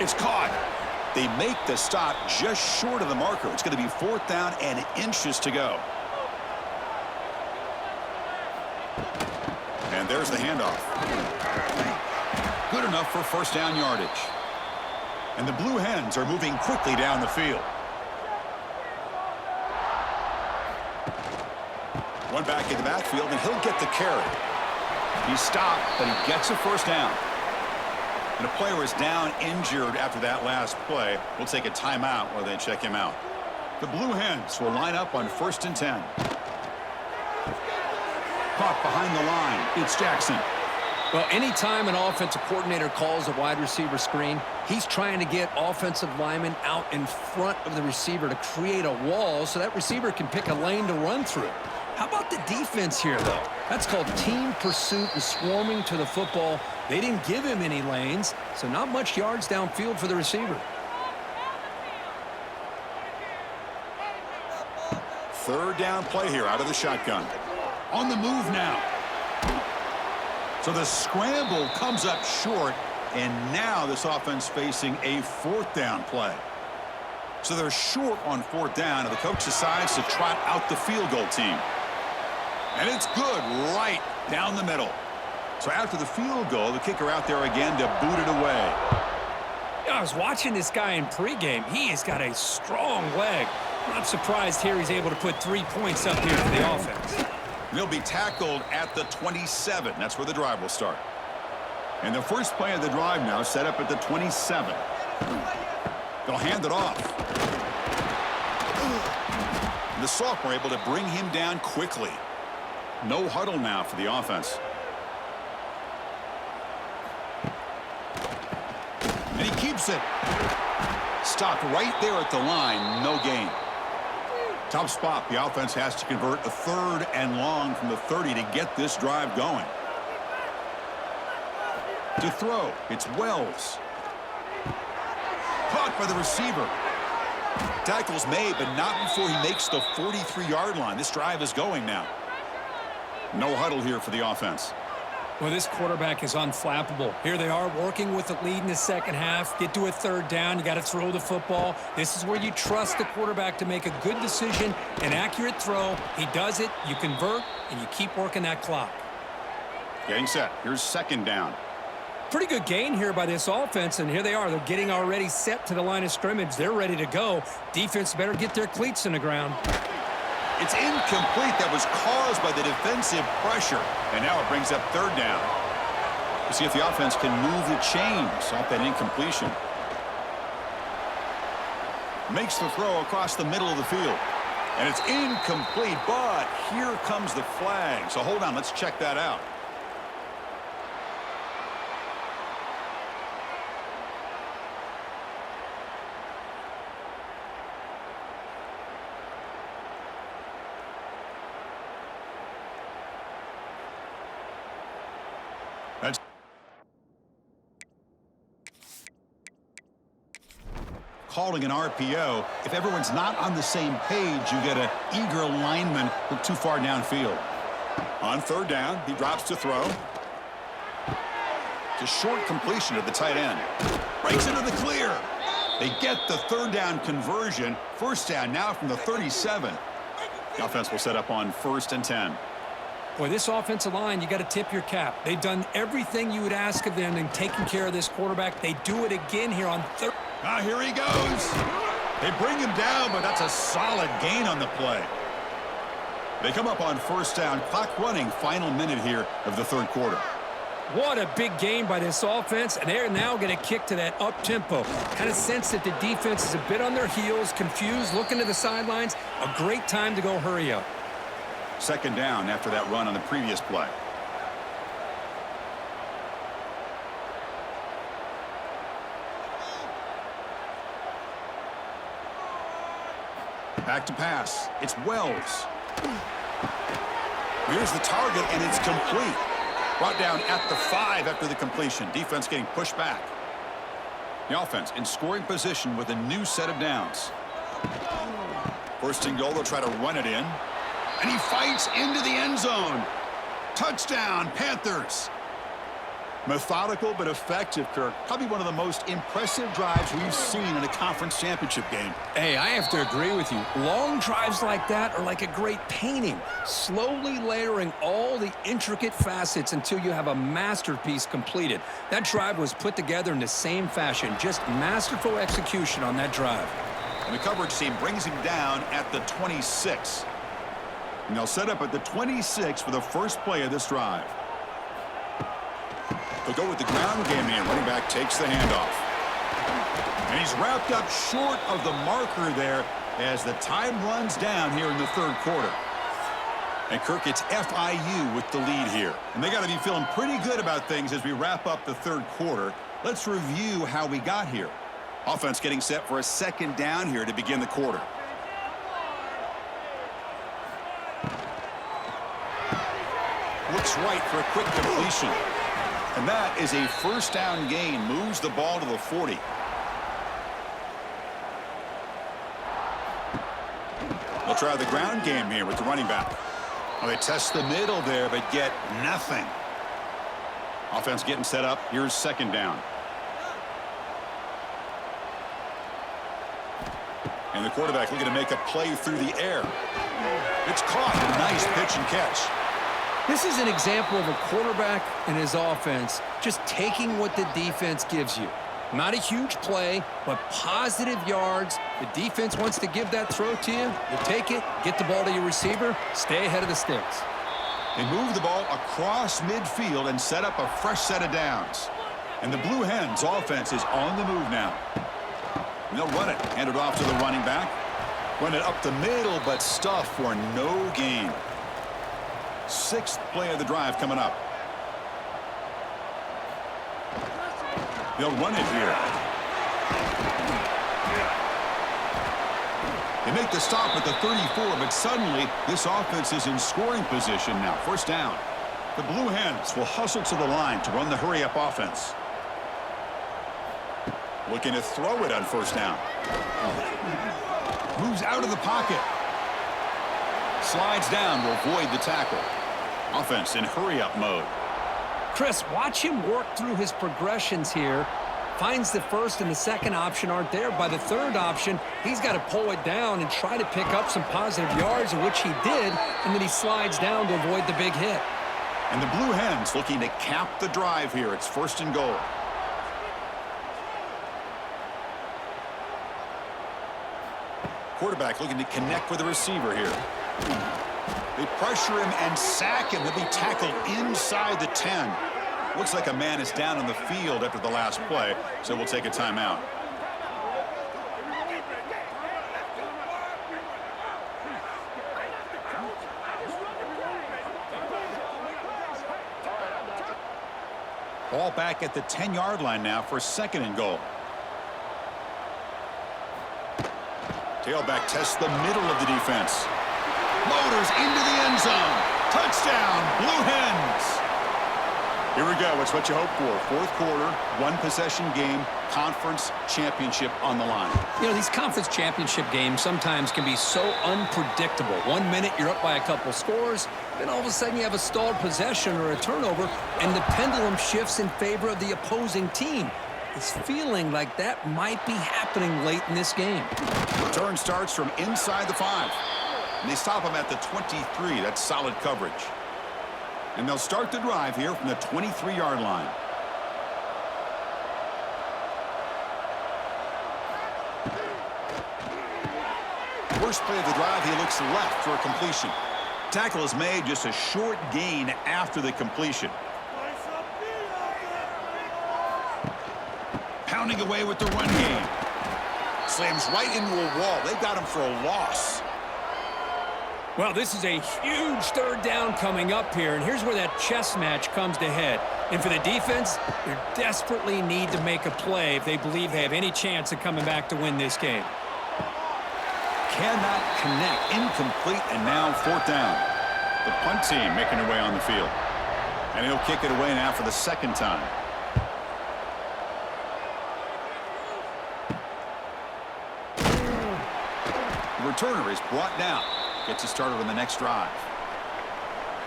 It's caught. They make the stop just short of the marker. It's going to be 4th down and inches to go. And there's the handoff. Good enough for first down yardage. And the Blue Hens are moving quickly down the field. One back in the backfield, and he'll get the carry. He's stopped, but he gets a first down. And a player is down injured after that last play. We'll take a timeout while they check him out. The Blue Hens will line up on 1st and 10. Caught behind the line. It's Jackson. Well, anytime an offensive coordinator calls a wide receiver screen, he's trying to get offensive linemen out in front of the receiver to create a wall so that receiver can pick a lane to run through. How about the defense here, though? That's called team pursuit and swarming to the football. They didn't give him any lanes, so not much yards downfield for the receiver. 3rd down play here out of the shotgun. On the move now. So the scramble comes up short, and now this offense facing a 4th down play. So they're short on 4th down, and the coach decides to trot out the field goal team. And it's good right down the middle. So after the field goal, the kicker out there again to boot it away. I was watching this guy in pregame. He has got a strong leg. Not surprised here he's able to put 3 points up here for the offense. He'll be tackled at the 27. That's where the drive will start. And the first play of the drive now set up at the 27. They'll hand it off. The sophomore able to bring him down quickly. No huddle now for the offense. And he keeps it. Stopped right there at the line. No gain. Tough spot. The offense has to convert a 3rd and long from the 30 to get this drive going. To throw, it's Wells. Caught by the receiver. Tackle's made, but not before he makes the 43-yard line. This drive is going now. No huddle here for the offense. Well, this quarterback is unflappable. Here they are working with the lead in the second half. Get to a 3rd down. You got to throw the football. This is where you trust the quarterback to make a good decision, an accurate throw. He does it, you convert, and you keep working that clock. Getting set. Here's 2nd down. Pretty good gain here by this offense, and here they are. They're getting already set to the line of scrimmage. They're ready to go. Defense better get their cleats in the ground. It's incomplete. That was caused by the defensive pressure. And now it brings up 3rd down. We'll see if the offense can move the chains off that incompletion. Makes the throw across the middle of the field. And it's incomplete, but here comes the flag. So hold on, let's check that out. That's calling an RPO. If everyone's not on the same page, you get an eager lineman who too far downfield. On 3rd down, he drops to throw. It's a short completion of the tight end. Breaks into the clear. They get the 3rd down conversion. 1st down now from the 37. The offense will set up on 1st and 10. Boy, this offensive line, you got to tip your cap. They've done everything you would ask of them in taking care of this quarterback. They do it again here on 3rd. Ah, here he goes. They bring him down, but that's a solid gain on the play. They come up on 1st down. Clock running, final minute here of the 3rd quarter. What a big game by this offense, and they're now going to kick to that up-tempo. Kind of sense that the defense is a bit on their heels, confused, looking to the sidelines. A great time to go hurry up. 2nd down after that run on the previous play. Back to pass. It's Wells. Here's the target, and it's complete. Brought down at the 5 after the completion. Defense getting pushed back. The offense in scoring position with a new set of downs. 1st and goal, they'll try to run it in. And he fights into the end zone. Touchdown, Panthers. Methodical but effective, Kirk. Probably one of the most impressive drives we've seen in a conference championship game. Hey, I have to agree with you. Long drives like that are like a great painting, slowly layering all the intricate facets until you have a masterpiece completed. That drive was put together in the same fashion, just masterful execution on that drive. And the coverage team brings him down at the 26. And they'll set up at the 26 for the first play of this drive. They'll go with the ground game here. Running back takes the handoff. And he's wrapped up short of the marker there as the time runs down here in the third quarter. And Kirk, it's FIU with the lead here. And they got to be feeling pretty good about things as we wrap up the third quarter. Let's review how we got here. Offense getting set for a second down here to begin the quarter. Looks right for a quick completion. And that is a first down gain. Moves the ball to the 40. They'll try the ground game here with the running back. Well, they test the middle there, but get nothing. Offense getting set up. Here's second down. And the quarterback looking to make a play through the air. It's caught. A nice pitch and catch. This is an example of a quarterback and his offense just taking what the defense gives you. Not a huge play, but positive yards. The defense wants to give that throw to you. You take it, get the ball to your receiver, stay ahead of the sticks. They move the ball across midfield and set up a fresh set of downs. And the Blue Hens offense is on the move now. And they'll run it. Hand it off to the running back. Run it up the middle, but stuff for no gain. Sixth play of the drive coming up. They'll run it here. They make the stop at the 34, but suddenly this offense is in scoring position now. First down. The Blue Hens will hustle to the line to run the hurry-up offense. Looking to throw it on first down. Moves out of the pocket. Slides down to avoid the tackle. Offense in hurry-up mode. Chris, watch him work through his progressions here. Finds the first and the second option aren't there. By the third option, he's got to pull it down and try to pick up some positive yards, which he did, and then he slides down to avoid the big hit. And the Blue Hens looking to cap the drive here. It's first and goal. Quarterback looking to connect with the receiver here. They pressure him and sack him. He'll be tackled inside the 10. Looks like a man is down on the field after the last play, so we'll take a timeout. Ball back at the 10-yard line now for second and goal. Tailback tests the middle of the defense. Motors into the end zone. Touchdown, Blue Hens. Here we go. It's what you hope for. Fourth quarter, one-possession game, conference championship on the line. You know, these conference championship games sometimes can be so unpredictable. 1 minute you're up by a couple scores, then all of a sudden you have a stalled possession or a turnover, and the pendulum shifts in favor of the opposing team. It's feeling like that might be happening late in this game. Return starts from inside the 5. And they stop him at the 23. That's solid coverage. And they'll start the drive here from the 23-yard line. First play of the drive, he looks left for a completion. Tackle is made, just a short gain after the completion. Pounding away with the run game. Slams right into a wall. They got him for a loss. Well, this is a huge third down coming up here, and here's where that chess match comes to head. And for the defense, they desperately need to make a play if they believe they have any chance of coming back to win this game. Cannot connect. Incomplete, and now fourth down. The punt team making their way on the field. And he'll kick it away now for the second time. The returner is brought down. Gets it started on the next drive.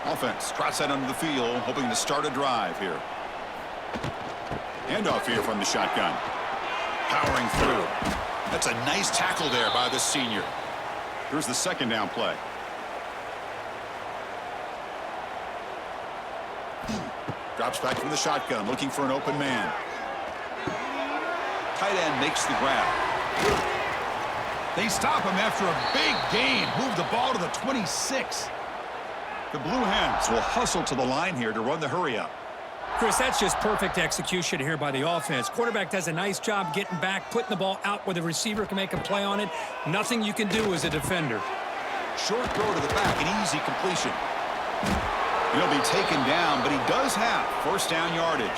Offense trots that under the field, hoping to start a drive here. Handoff here from the shotgun. Powering through. That's a nice tackle there by the senior. Here's the second down play. Drops back from the shotgun, looking for an open man. Tight end makes the grab. They stop him after a big gain. Move the ball to the 26. The Blue Hens will hustle to the line here to run the hurry-up. Chris, that's just perfect execution here by the offense. Quarterback does a nice job getting back, putting the ball out where the receiver can make a play on it. Nothing you can do as a defender. Short throw to the back, an easy completion. He'll be taken down, but he does have first down yardage.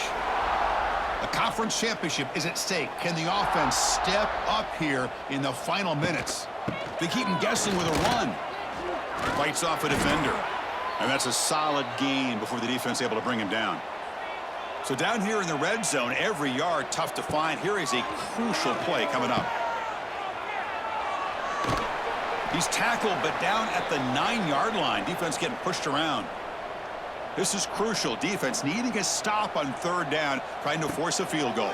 The conference championship is at stake. Can the offense step up here in the final minutes? They keep him guessing with a run. Fights off a defender. And that's a solid gain before the defense is able to bring him down. So down here in the red zone, every yard tough to find. Here is a crucial play coming up. He's tackled, but down at the 9-yard line. Defense getting pushed around. This is crucial. Defense needing a stop on third down, trying to force a field goal.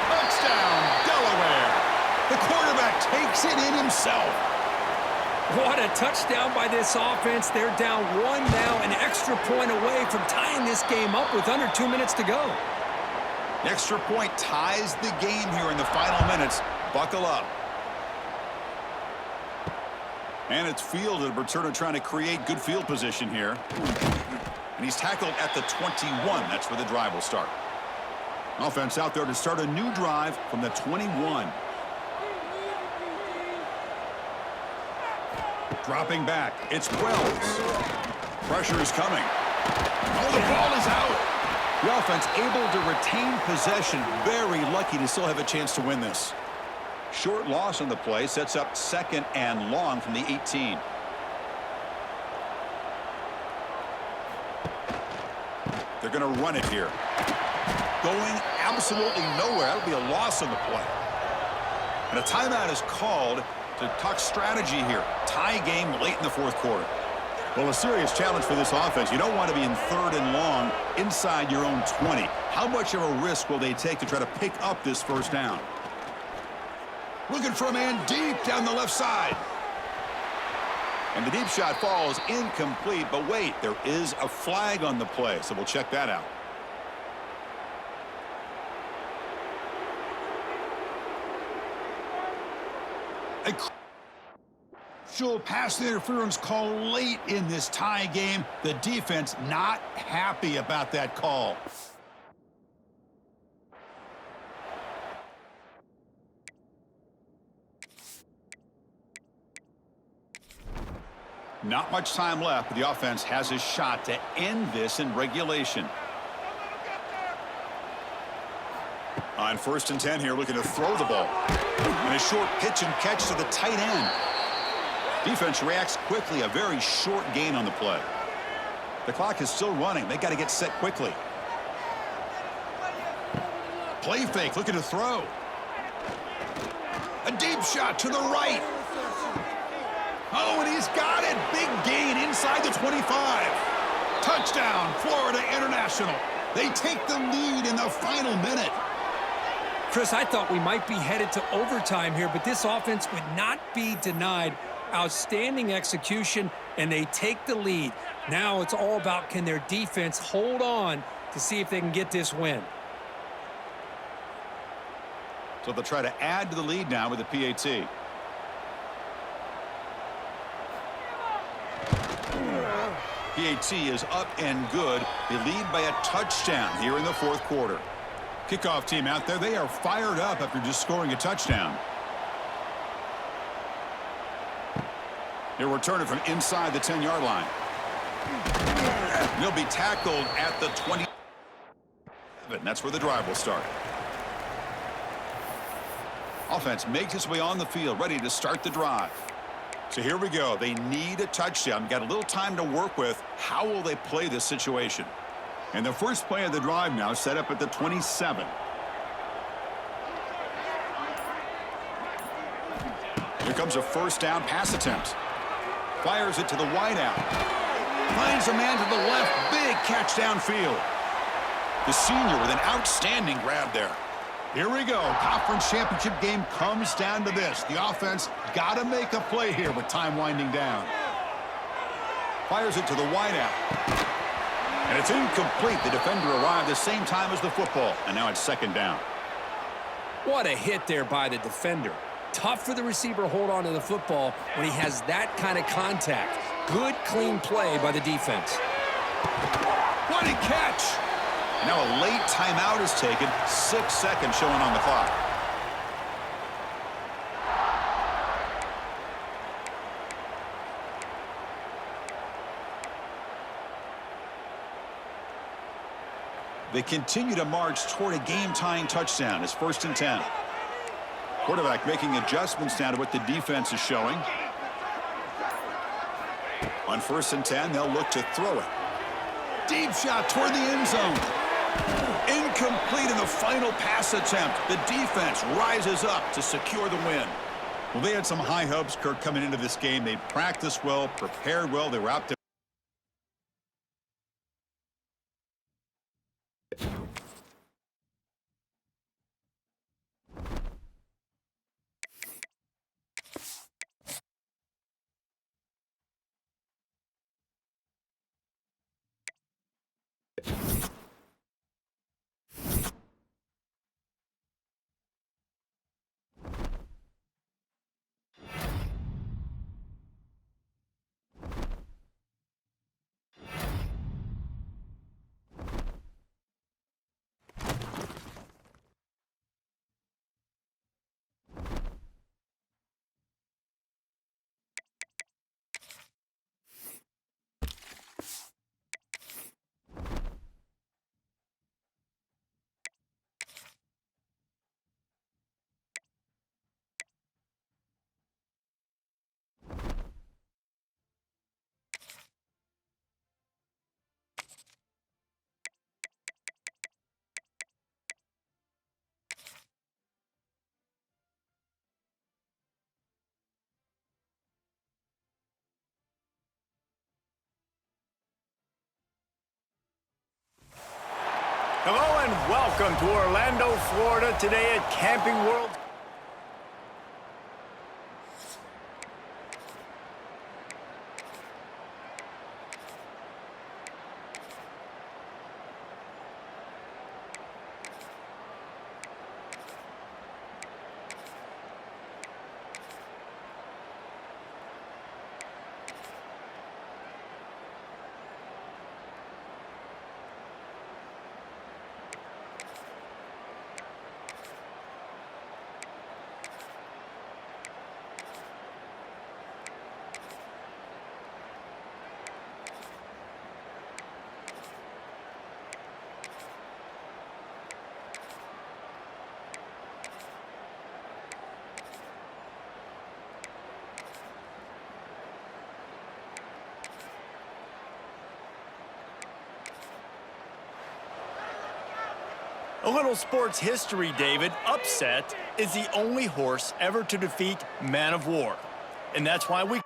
Touchdown, Delaware. The quarterback takes it in himself. What a touchdown by this offense. They're down 1 now, an extra point away from tying this game up with under 2 minutes to go. The extra point ties the game here in the final minutes. Buckle up. And it's fielded. Berturno trying to create good field position here. And he's tackled at the 21. That's where the drive will start. Offense out there to start a new drive from the 21. Dropping back. It's Wells. Pressure is coming. Oh, the ball is out. The offense able to retain possession. Very lucky to still have a chance to win this. Short loss on the play sets up 2nd and long from the 18. They're going to run it here. Going absolutely nowhere. That would be a loss on the play. And a timeout is called to talk strategy here. Tie game late in the 4th quarter. Well, a serious challenge for this offense. You don't want to be in 3rd and long inside your own 20. How much of a risk will they take to try to pick up this first down? Looking for a man deep down the left side. And the deep shot falls incomplete, but wait, there is a flag on the play, so we'll check that out. A crucial pass interference call late in this tie game. The defense not happy about that call. Not much time left, but the offense has a shot to end this in regulation. On 1st and 10 here, looking to throw the ball. And a short pitch and catch to the tight end. Defense reacts quickly, a very short gain on the play. The clock is still running. They got to get set quickly. Play fake, looking to throw. A deep shot to the right. Oh, and he's got it. Big gain inside the 25. Touchdown, Florida International. They take the lead in the final minute. Chris, I thought we might be headed to overtime here, but this offense would not be denied. Outstanding execution, and they take the lead. Now it's all about, can their defense hold on to see if they can get this win. So they'll try to add to the lead now with the PAT. PAT is up and good. They lead by a touchdown here in the 4th quarter. Kickoff team out there, they are fired up after just scoring a touchdown. They'll return it from inside the 10-yard line. They'll be tackled at the 20. That's where the drive will start. Offense makes its way on the field, ready to start the drive. So here we go. They need a touchdown. Got a little time to work with. How will they play this situation? And the first play of the drive now set up at the 27. Here comes a first down pass attempt. Fires it to the wideout. Finds a man to the left. Big catch downfield. The senior with an outstanding grab there. Here we go. Conference championship game comes down to this. The offense got to make a play here with time winding down. Fires it to the wideout. And it's incomplete. The defender arrived the same time as the football. And now it's 2nd down. What a hit there by the defender. Tough for the receiver to hold on to the football when he has that kind of contact. Good, clean play by the defense. What a catch! Now a late timeout is taken. 6 seconds showing on the clock. They continue to march toward a game-tying touchdown. It's 1st and 10. Quarterback making adjustments now to what the defense is showing. On 1st and 10, they'll look to throw it. Deep shot toward the end zone. Incomplete in the final pass attempt. The defense rises up to secure the win. Well, they had some high hopes, Kirk, coming into this game. They practiced well, prepared well. They were out there. Hello and welcome to Orlando, Florida, today at Camping World. A little sports history, David. Upset is the only horse ever to defeat Man of War. And that's why we...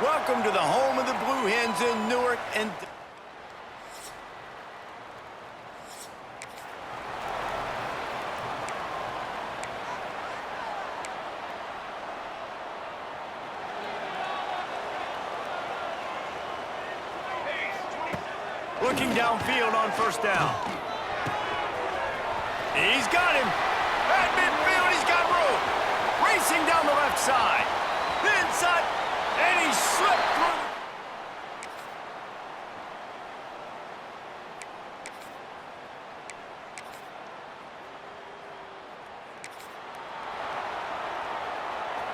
Welcome to the home of the Blue Hens in Newark. And looking downfield on first down. He's got him. At midfield, he's got room. Racing down the left side. Inside, and he slipped through.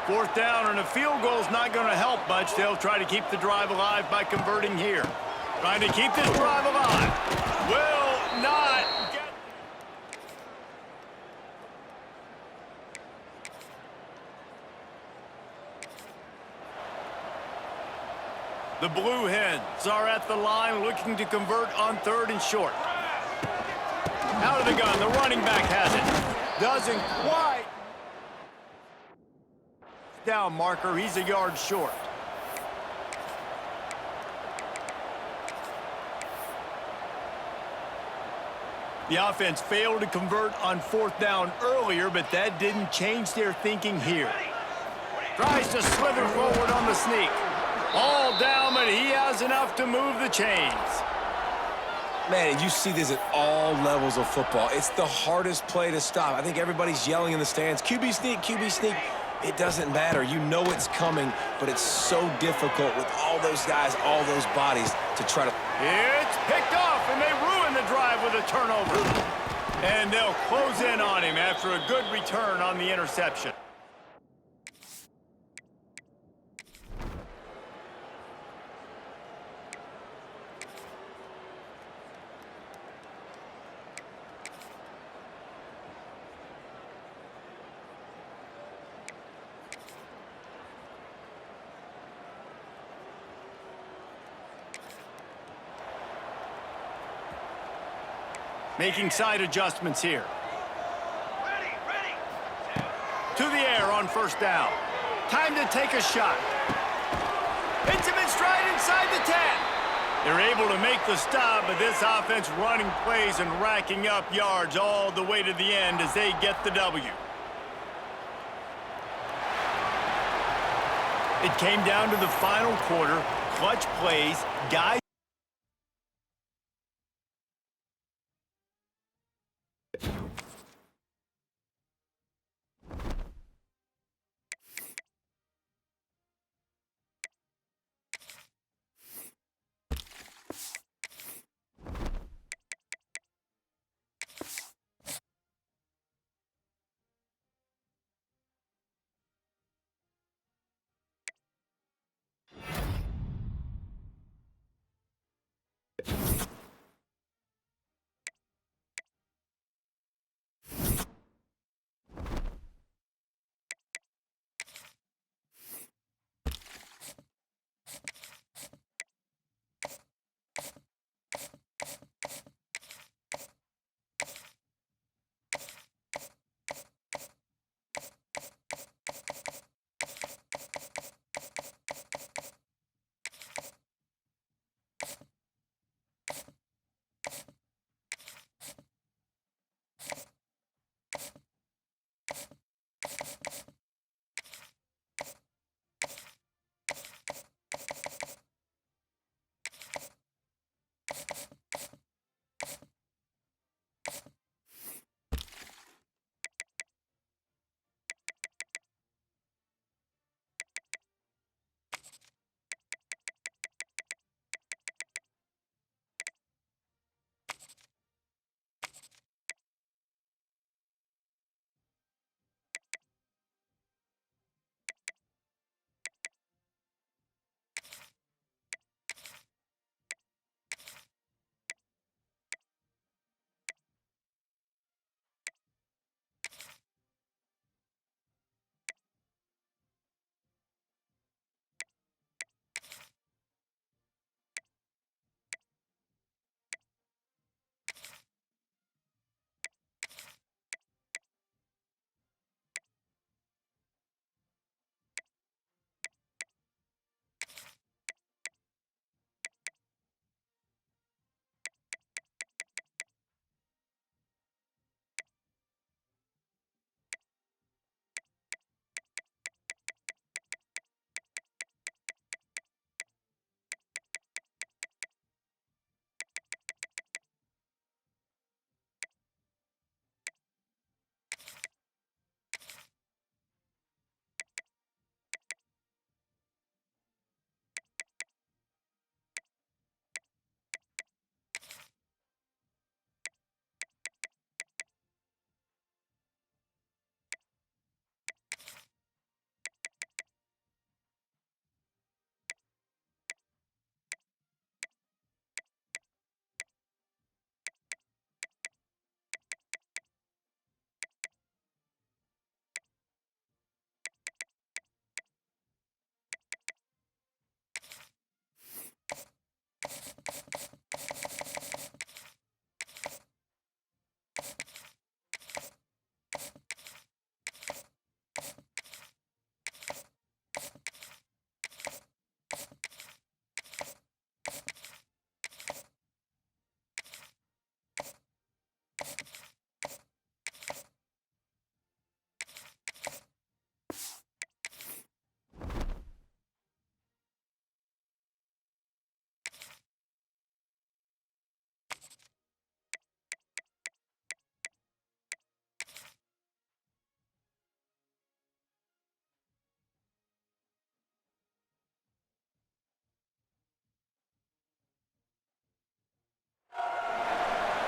Fourth down, and a field goal's not going to help much. They'll try to keep the drive alive by converting here. Trying to keep this drive alive. Will not get... The Blue Hens are at the line looking to convert on 3rd and short. Out of the gun, the running back has it. Doesn't quite. Down marker, he's a yard short. The offense failed to convert on 4th down earlier, but that didn't change their thinking here. Tries to slither forward on the sneak. All down, but he has enough to move the chains. Man, you see this at all levels of football. It's the hardest play to stop. I think everybody's yelling in the stands, QB sneak, QB sneak. It doesn't matter. You know it's coming, but it's so difficult with all those guys, all those bodies to try to... It's picked off, and they ruin the drive with a turnover. And they'll close in on him after a good return on the interception. Making side adjustments here. To the air on first down. Time to take a shot. Hits him in stride inside the 10. They're able to make the stop, but this offense running plays and racking up yards all the way to the end as they get the W. It came down to the final quarter. Clutch plays, guys.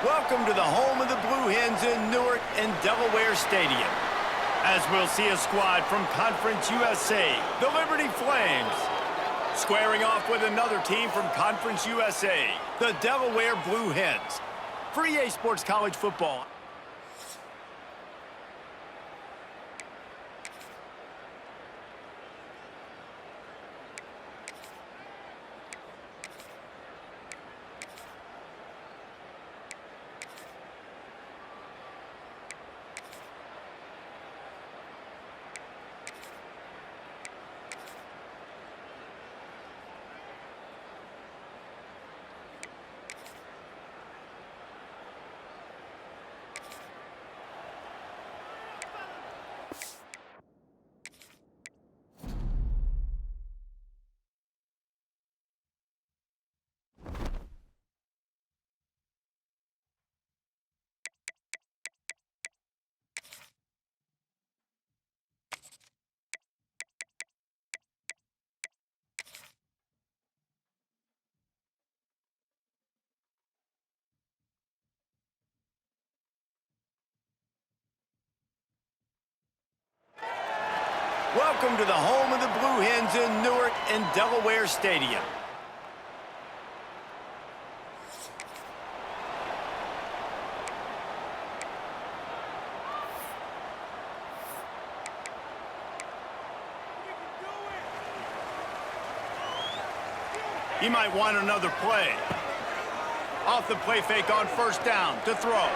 Welcome to the home of the Blue Hens in Newark and Delaware Stadium. As we'll see a squad from Conference USA, the Liberty Flames, squaring off with another team from Conference USA, the Delaware Blue Hens. For EA Sports College Football. Welcome to the home of the Blue Hens in Newark and Delaware Stadium. He might want another play. Off the play fake on first down to throw.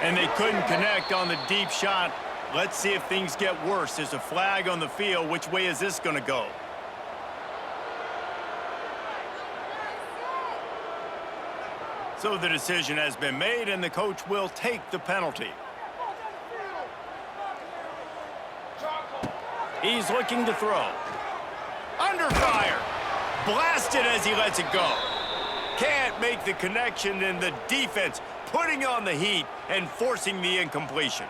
And they couldn't connect on the deep shot. Let's see if things get worse. There's a flag on the field. Which way is this going to go? So the decision has been made, and the coach will take the penalty. He's looking to throw. Under fire. Blasted as he lets it go. Can't make the connection, and the defense putting on the heat and forcing the incompletion.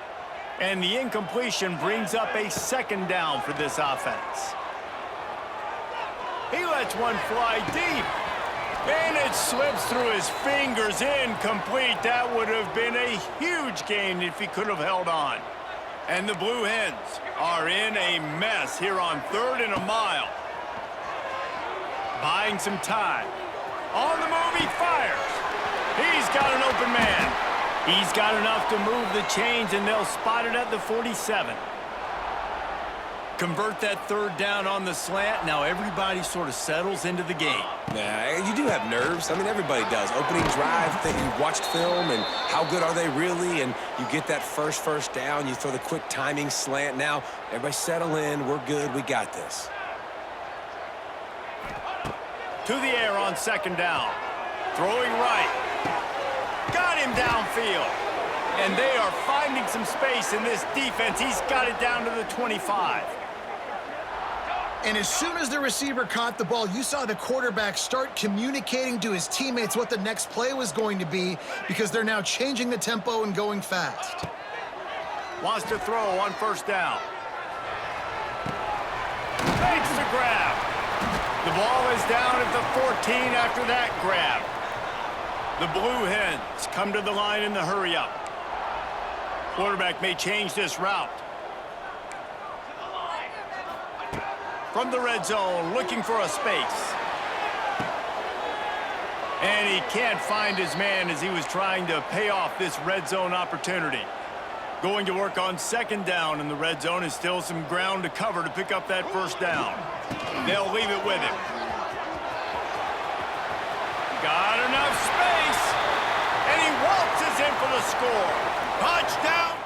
And the incompletion brings up a second down for this offense. He lets one fly deep. And it slips through his fingers, incomplete. That would have been a huge gain if he could have held on. And the Blue Hens are in a mess here on 3rd and a mile. Buying some time. On the move, he fires. He's got an open man. He's got enough to move the chains, and they'll spot it at the 47. Convert that 3rd down on the slant. Now everybody sort of settles into the game. Yeah, you do have nerves. I mean, everybody does. Opening drive, you watched film, and how good are they really? And you get that first down. You throw the quick timing slant. Now, everybody settle in. We're good. We got this. To the air on 2nd down. Throwing right. Got him downfield. And they are finding some space in this defense. He's got it down to the 25. And as soon as the receiver caught the ball, you saw the quarterback start communicating to his teammates what the next play was going to be, because they're now changing the tempo and going fast. Wants to throw on 1st down. Makes the grab. The ball is down at the 14 after that grab. The Blue Hens come to the line in the hurry-up. Quarterback may change this route. From the red zone, looking for a space. And he can't find his man as he was trying to pay off this red zone opportunity. Going to work on 2nd down in the red zone, is still some ground to cover to pick up that 1st down. They'll leave it with him. Got enough space, and he waltzes in for the score. Touchdown!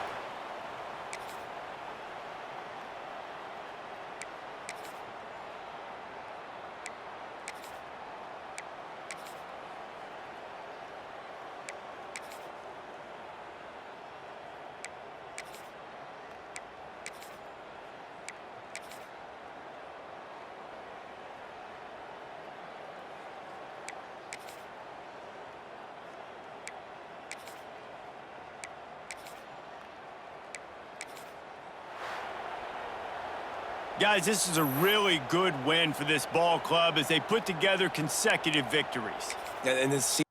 Guys, this is a really good win for this ball club as they put together consecutive victories. And this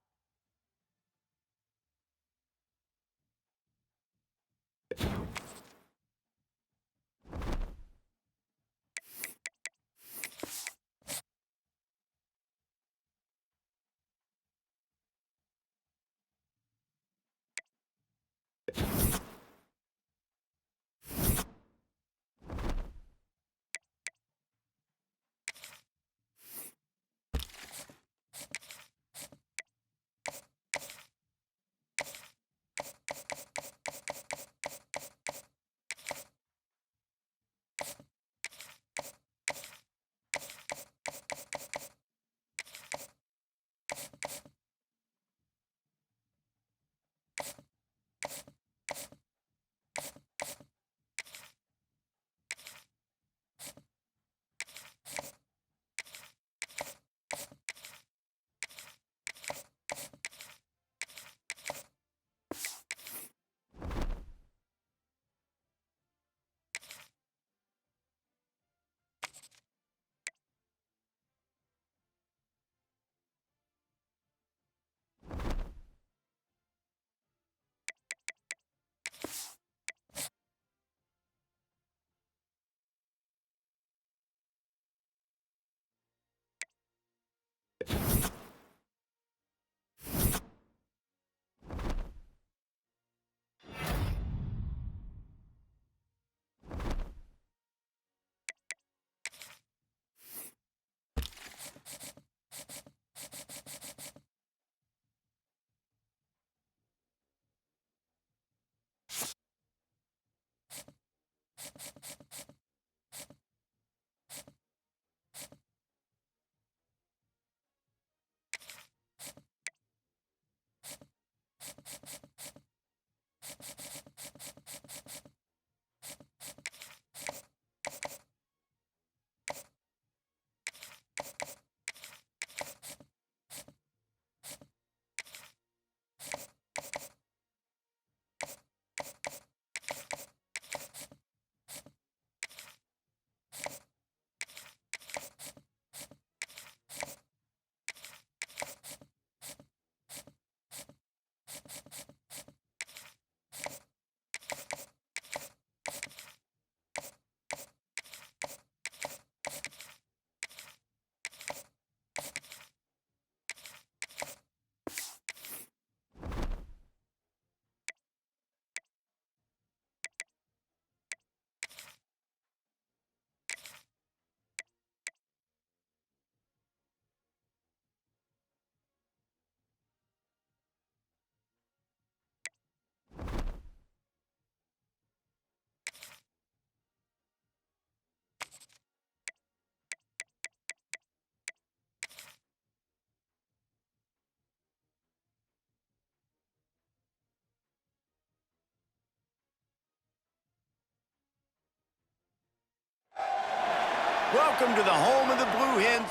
Welcome to the home of the Blue Hens.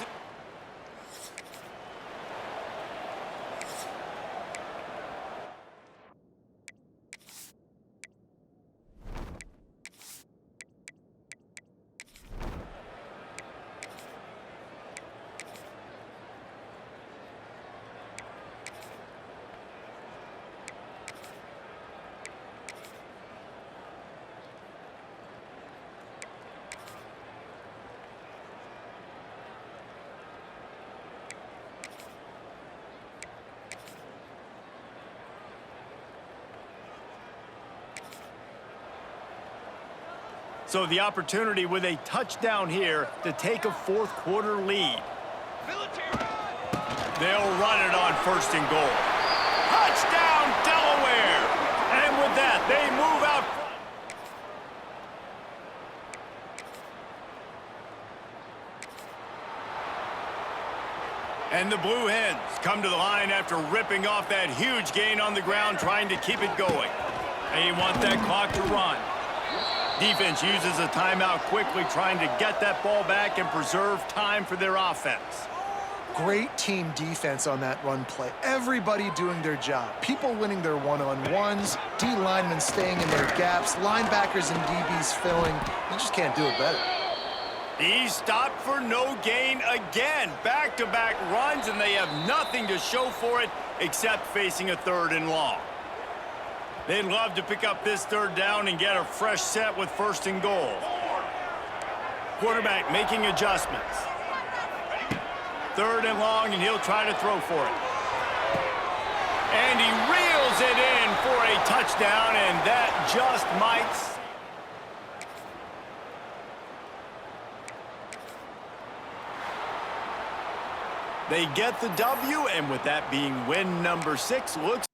So the opportunity with a touchdown here to take a fourth quarter lead. They'll run it on 1st and goal. Touchdown, Delaware! And with that, they move out front. And the Blue Hens come to the line after ripping off that huge gain on the ground, trying to keep it going. They want that clock to run. Defense uses a timeout quickly, trying to get that ball back and preserve time for their offense. Great team defense on that run play. Everybody doing their job. People winning their one-on-ones, D linemen staying in their gaps, linebackers and DBs filling. You just can't do it better. He's stopped for no gain again. Back-to-back runs, and they have nothing to show for it except facing a 3rd and long. They'd love to pick up this 3rd down and get a fresh set with 1st and goal. Quarterback making adjustments. 3rd and long, and he'll try to throw for it. And he reels it in for a touchdown, and that just might... They get the W, and with that being win number 6, looks...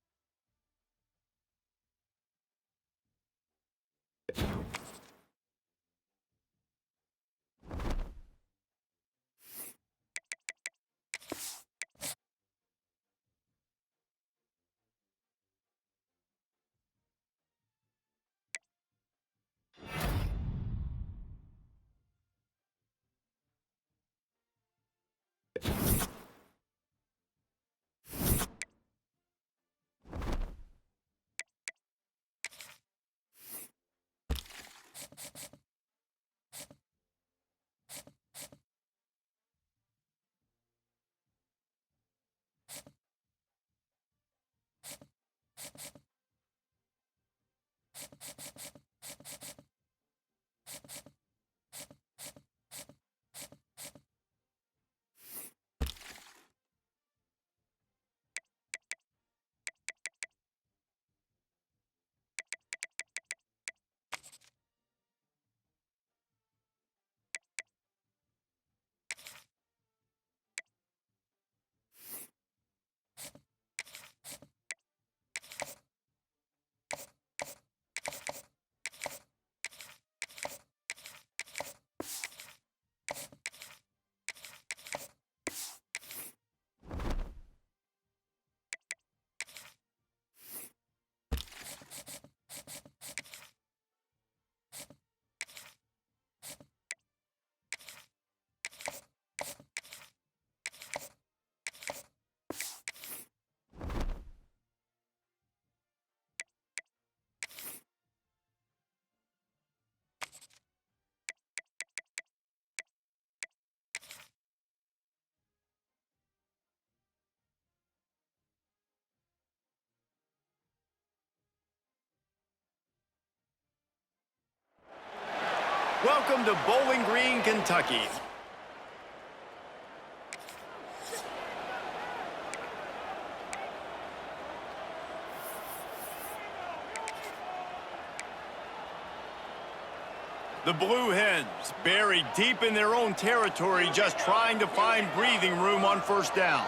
Welcome to Bowling Green, Kentucky. The Blue Hens buried deep in their own territory, just trying to find breathing room on first down.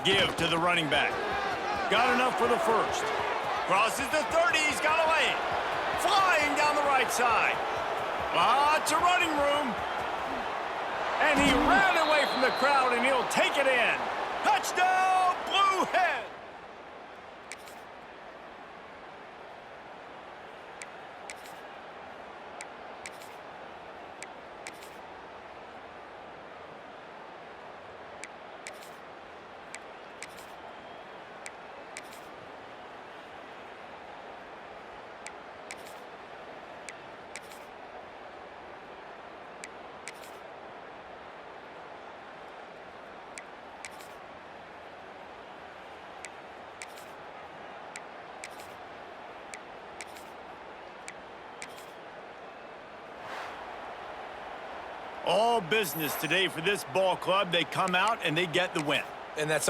Give to the running back. Got enough for the first. Crosses the 30, he's got a lane. Flying down the right side. Lots of running room. And he ran away from the crowd, and he'll take it in. Touchdown, Blue Hens! All business today for this ball club. They come out and they get the win. And that's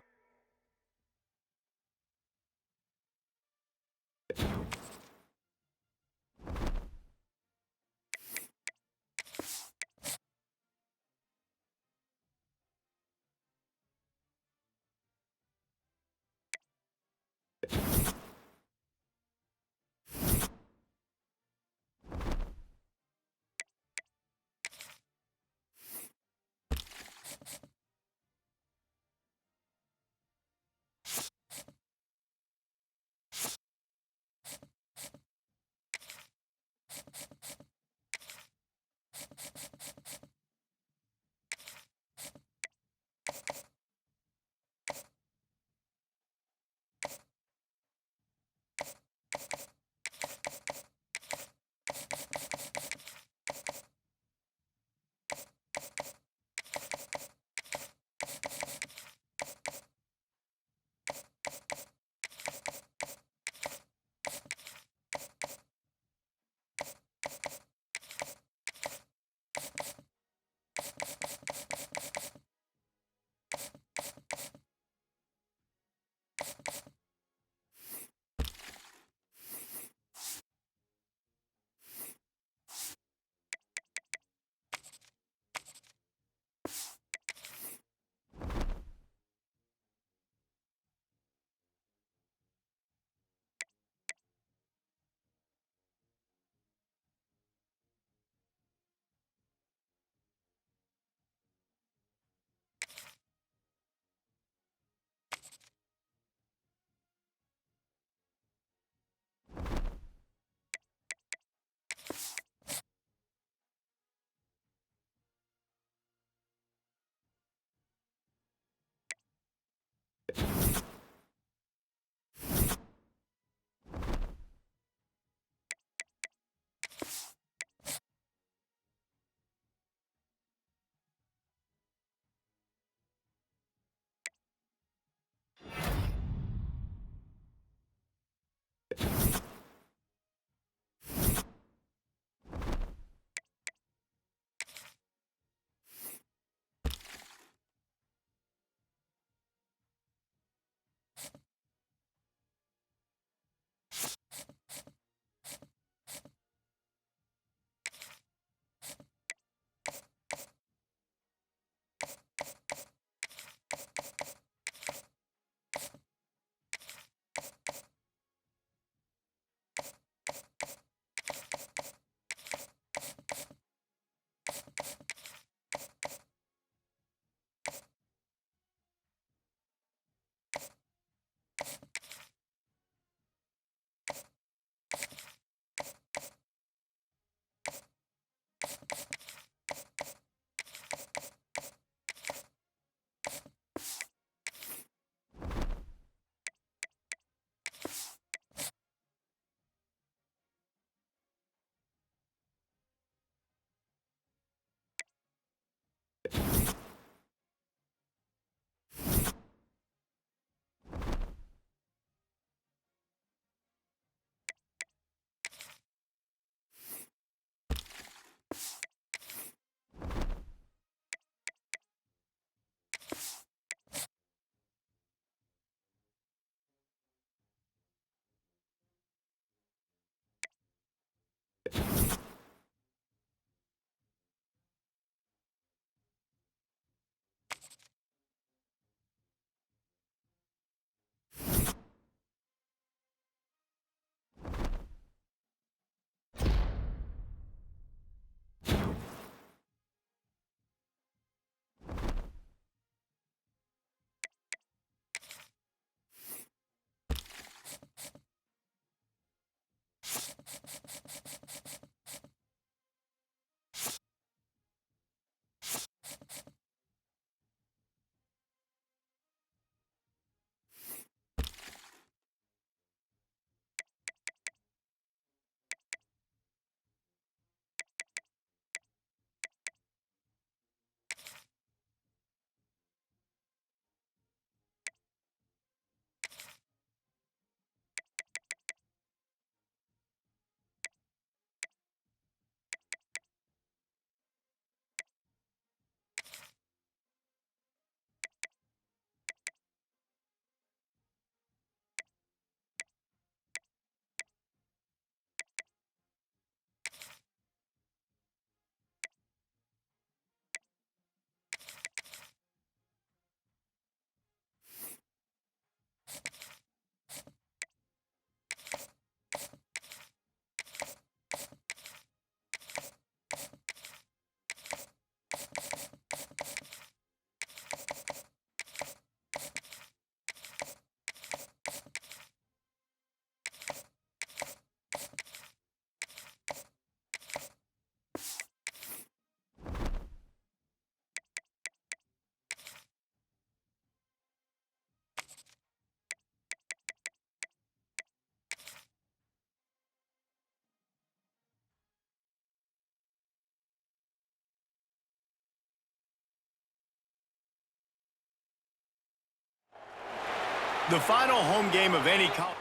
The final home game of any college.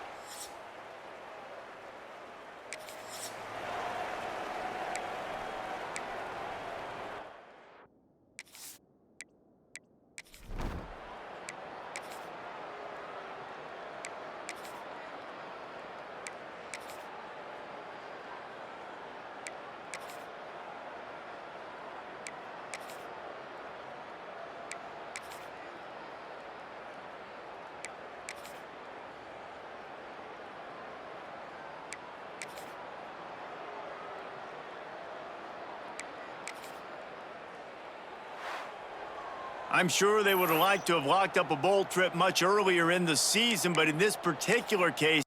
I'm sure they would have liked to have locked up a bowl trip much earlier in the season, but in this particular case,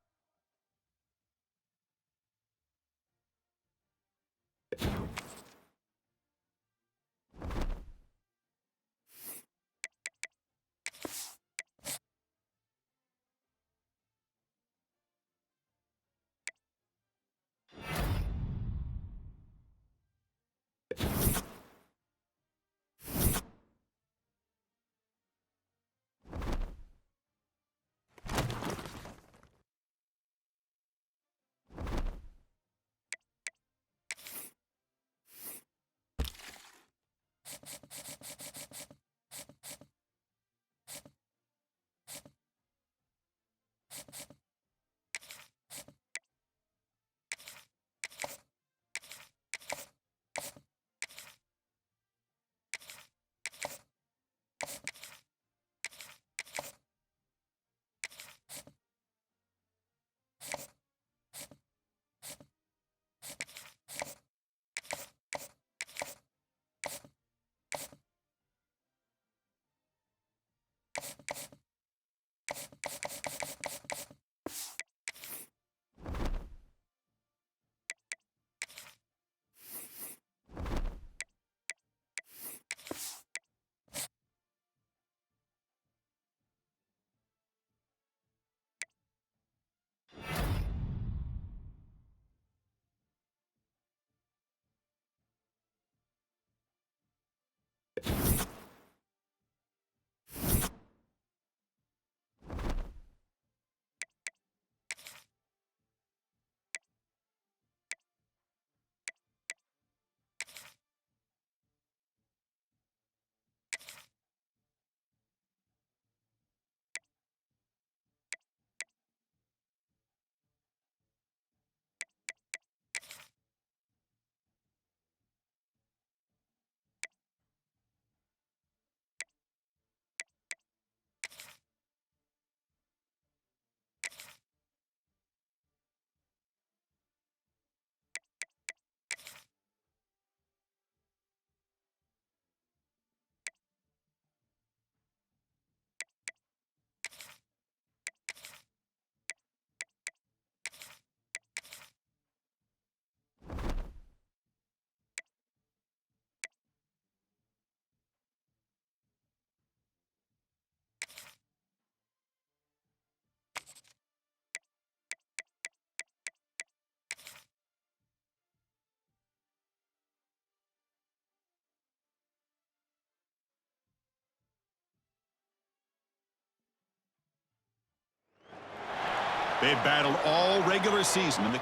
They've battled all regular season in the...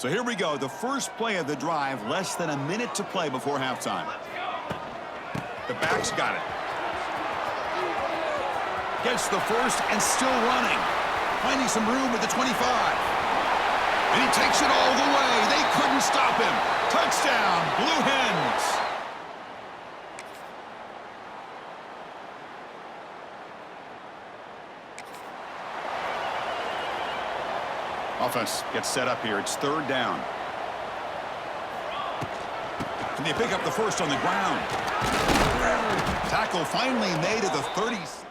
So here we go, the first play of the drive, less than a minute to play before halftime. The back's got it. Gets the first and still running. Finding some room at the 25. And he takes it all the way. They couldn't stop him. Touchdown, Blue Hens. Offense gets set up here. It's third down. Can they pick up the first on the ground? Tackle finally made at the 30s.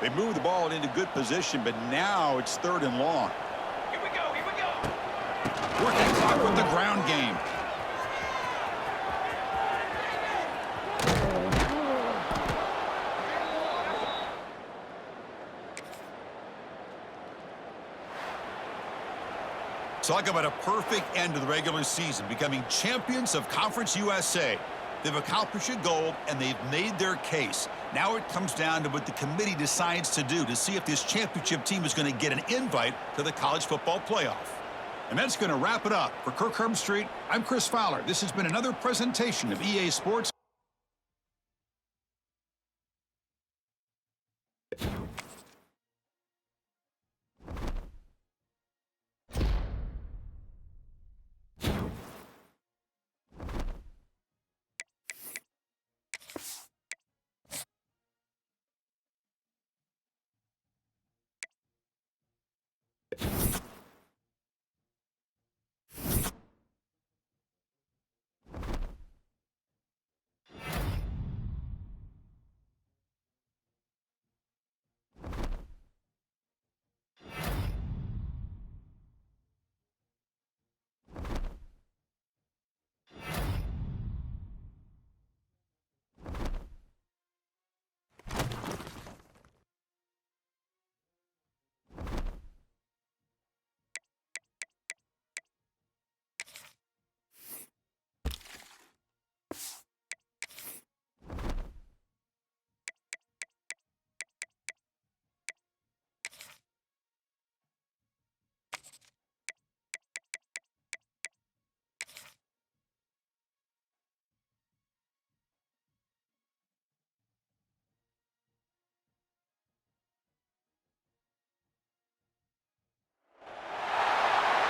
They moved the ball into good position, but now it's 3rd and long. Here we go, here we go. Working clock with the ground game. Talk about a perfect end to the regular season, becoming champions of Conference USA. They've accomplished a goal, and they've made their case. Now it comes down to what the committee decides to do to see if this championship team is going to get an invite to the college football playoff. And that's going to wrap it up. For Kirk Herbstreit, I'm Chris Fowler. This has been another presentation of EA Sports.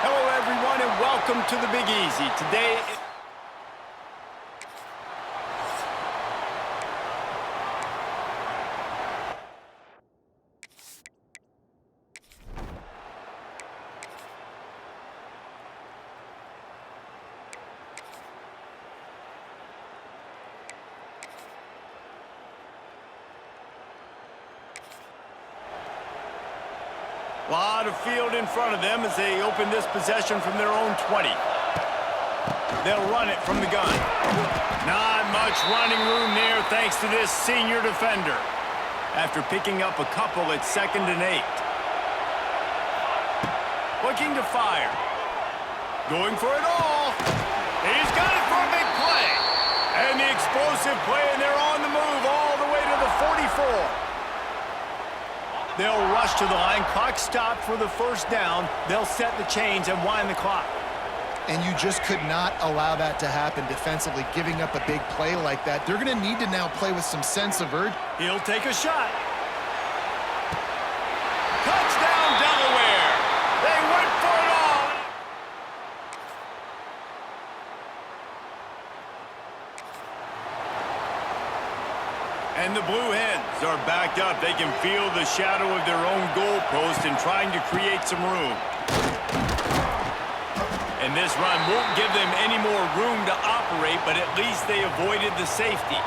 Hello, everyone, and welcome to the Big Easy. Today... A lot of field in front of them as they open this possession from their own 20. They'll run it from the gun. Not much running room there thanks to this senior defender. After picking up a couple, it's 2nd and 8. Looking to fire. Going for it all. He's got it for a big play. And the explosive play, and they're on the move all the way to the 44. They'll rush to the line. Clock stopped for the first down. They'll set the chains and wind the clock. And you just could not allow that to happen defensively, giving up a big play like that. They're going to need to now play with some sense of urgency. He'll take a shot. Touchdown, Delaware. They went for it all. And the Blue Hens are backed up. They can feel the shadow of their own goalpost and trying to create some room. And this run won't give them any more room to operate, but at least they avoided the safety.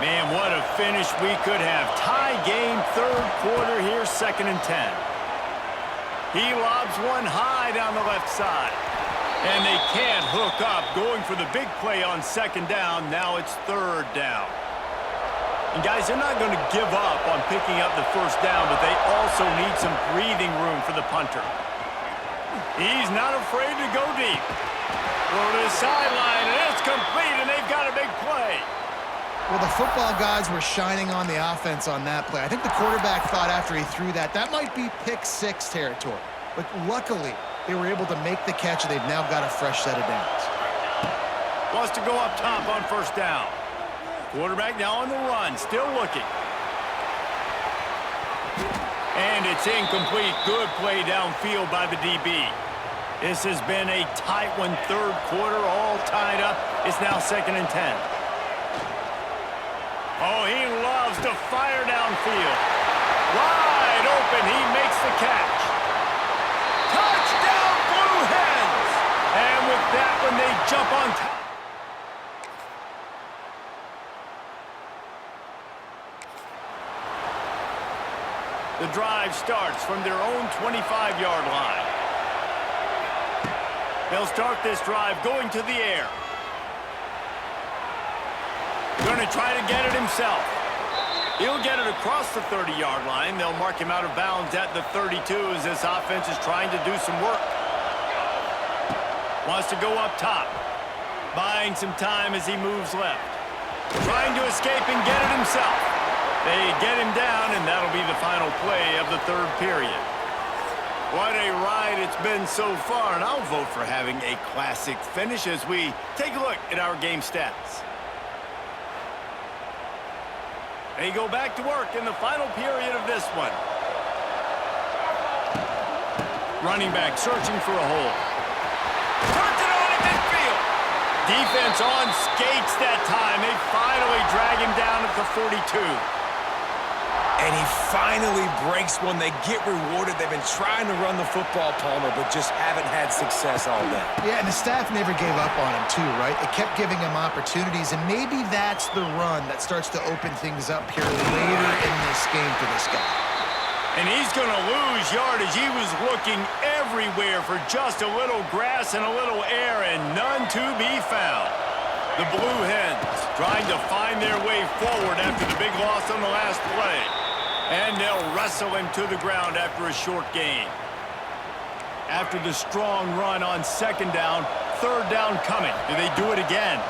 Man, what a finish we could have. Tie game, 3rd quarter here, 2nd and 10. He lobs one high down the left side. And they can't hook up, going for the big play on 2nd down. Now it's 3rd down. And guys, they're not going to give up on picking up the first down, but they also need some breathing room for the punter. He's not afraid to go deep. Go to the sideline, and it's complete, and they've got a big play. Well, the football gods were shining on the offense on that play. I think the quarterback thought after he threw that might be pick 6 territory. But luckily, they were able to make the catch, and they've now got a fresh set of downs. Wants to go up top on first down. Quarterback now on the run, still looking. And it's incomplete. Good play downfield by the DB. This has been a tight one, 3rd quarter, all tied up. It's now 2nd and 10. Oh, he loves to fire downfield. Wide open, he makes the catch. Touchdown, Blue Hens! And with that one, they jump on top. The drive starts from their own 25-yard line. They'll start this drive going to the air. Going to try to get it himself. He'll get it across the 30-yard line. They'll mark him out of bounds at the 32 as this offense is trying to do some work. Wants to go up top. Buying some time as he moves left. Trying to escape and get it himself. They get him down, and that'll be the final play of the third period. What a ride it's been so far, and I'll vote for having a classic finish as we take a look at our game stats. They go back to work in the final period of this one. Running back searching for a hole. Turns it on at midfield. Defense on skates that time. They finally drag him down at the 42. And he finally breaks one. They get rewarded. They've been trying to run the football, Palmer, but just haven't had success all day. Yeah, and the staff never gave up on him, too, right? They kept giving him opportunities, and maybe that's the run that starts to open things up here later in this game for this guy. And he's going to lose yardage. He was looking everywhere for just a little grass and a little air, and none to be found. The Blue Hens trying to find their way forward after the big loss on the last play. And they'll wrestle him to the ground after a short gain. After the strong run on second down, third down coming. Do they do it again?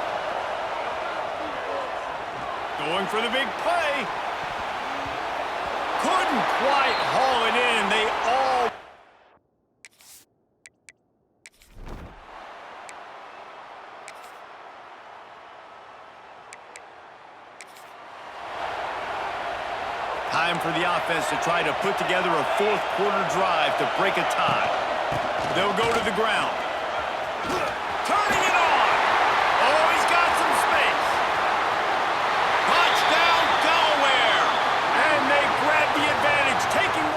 Going for the big play. Couldn't quite haul it in. They all... Time for the offense to try to put together a fourth quarter drive to break a tie. They'll go to the ground. Turning it on. Oh, he's got some space. Touchdown, Delaware. And they grab the advantage, taking...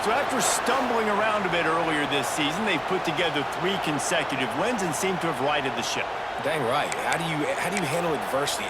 So after stumbling around a bit earlier this season, they've put together 3 consecutive wins and seem to have righted the ship. Dang right. How do you handle adversity?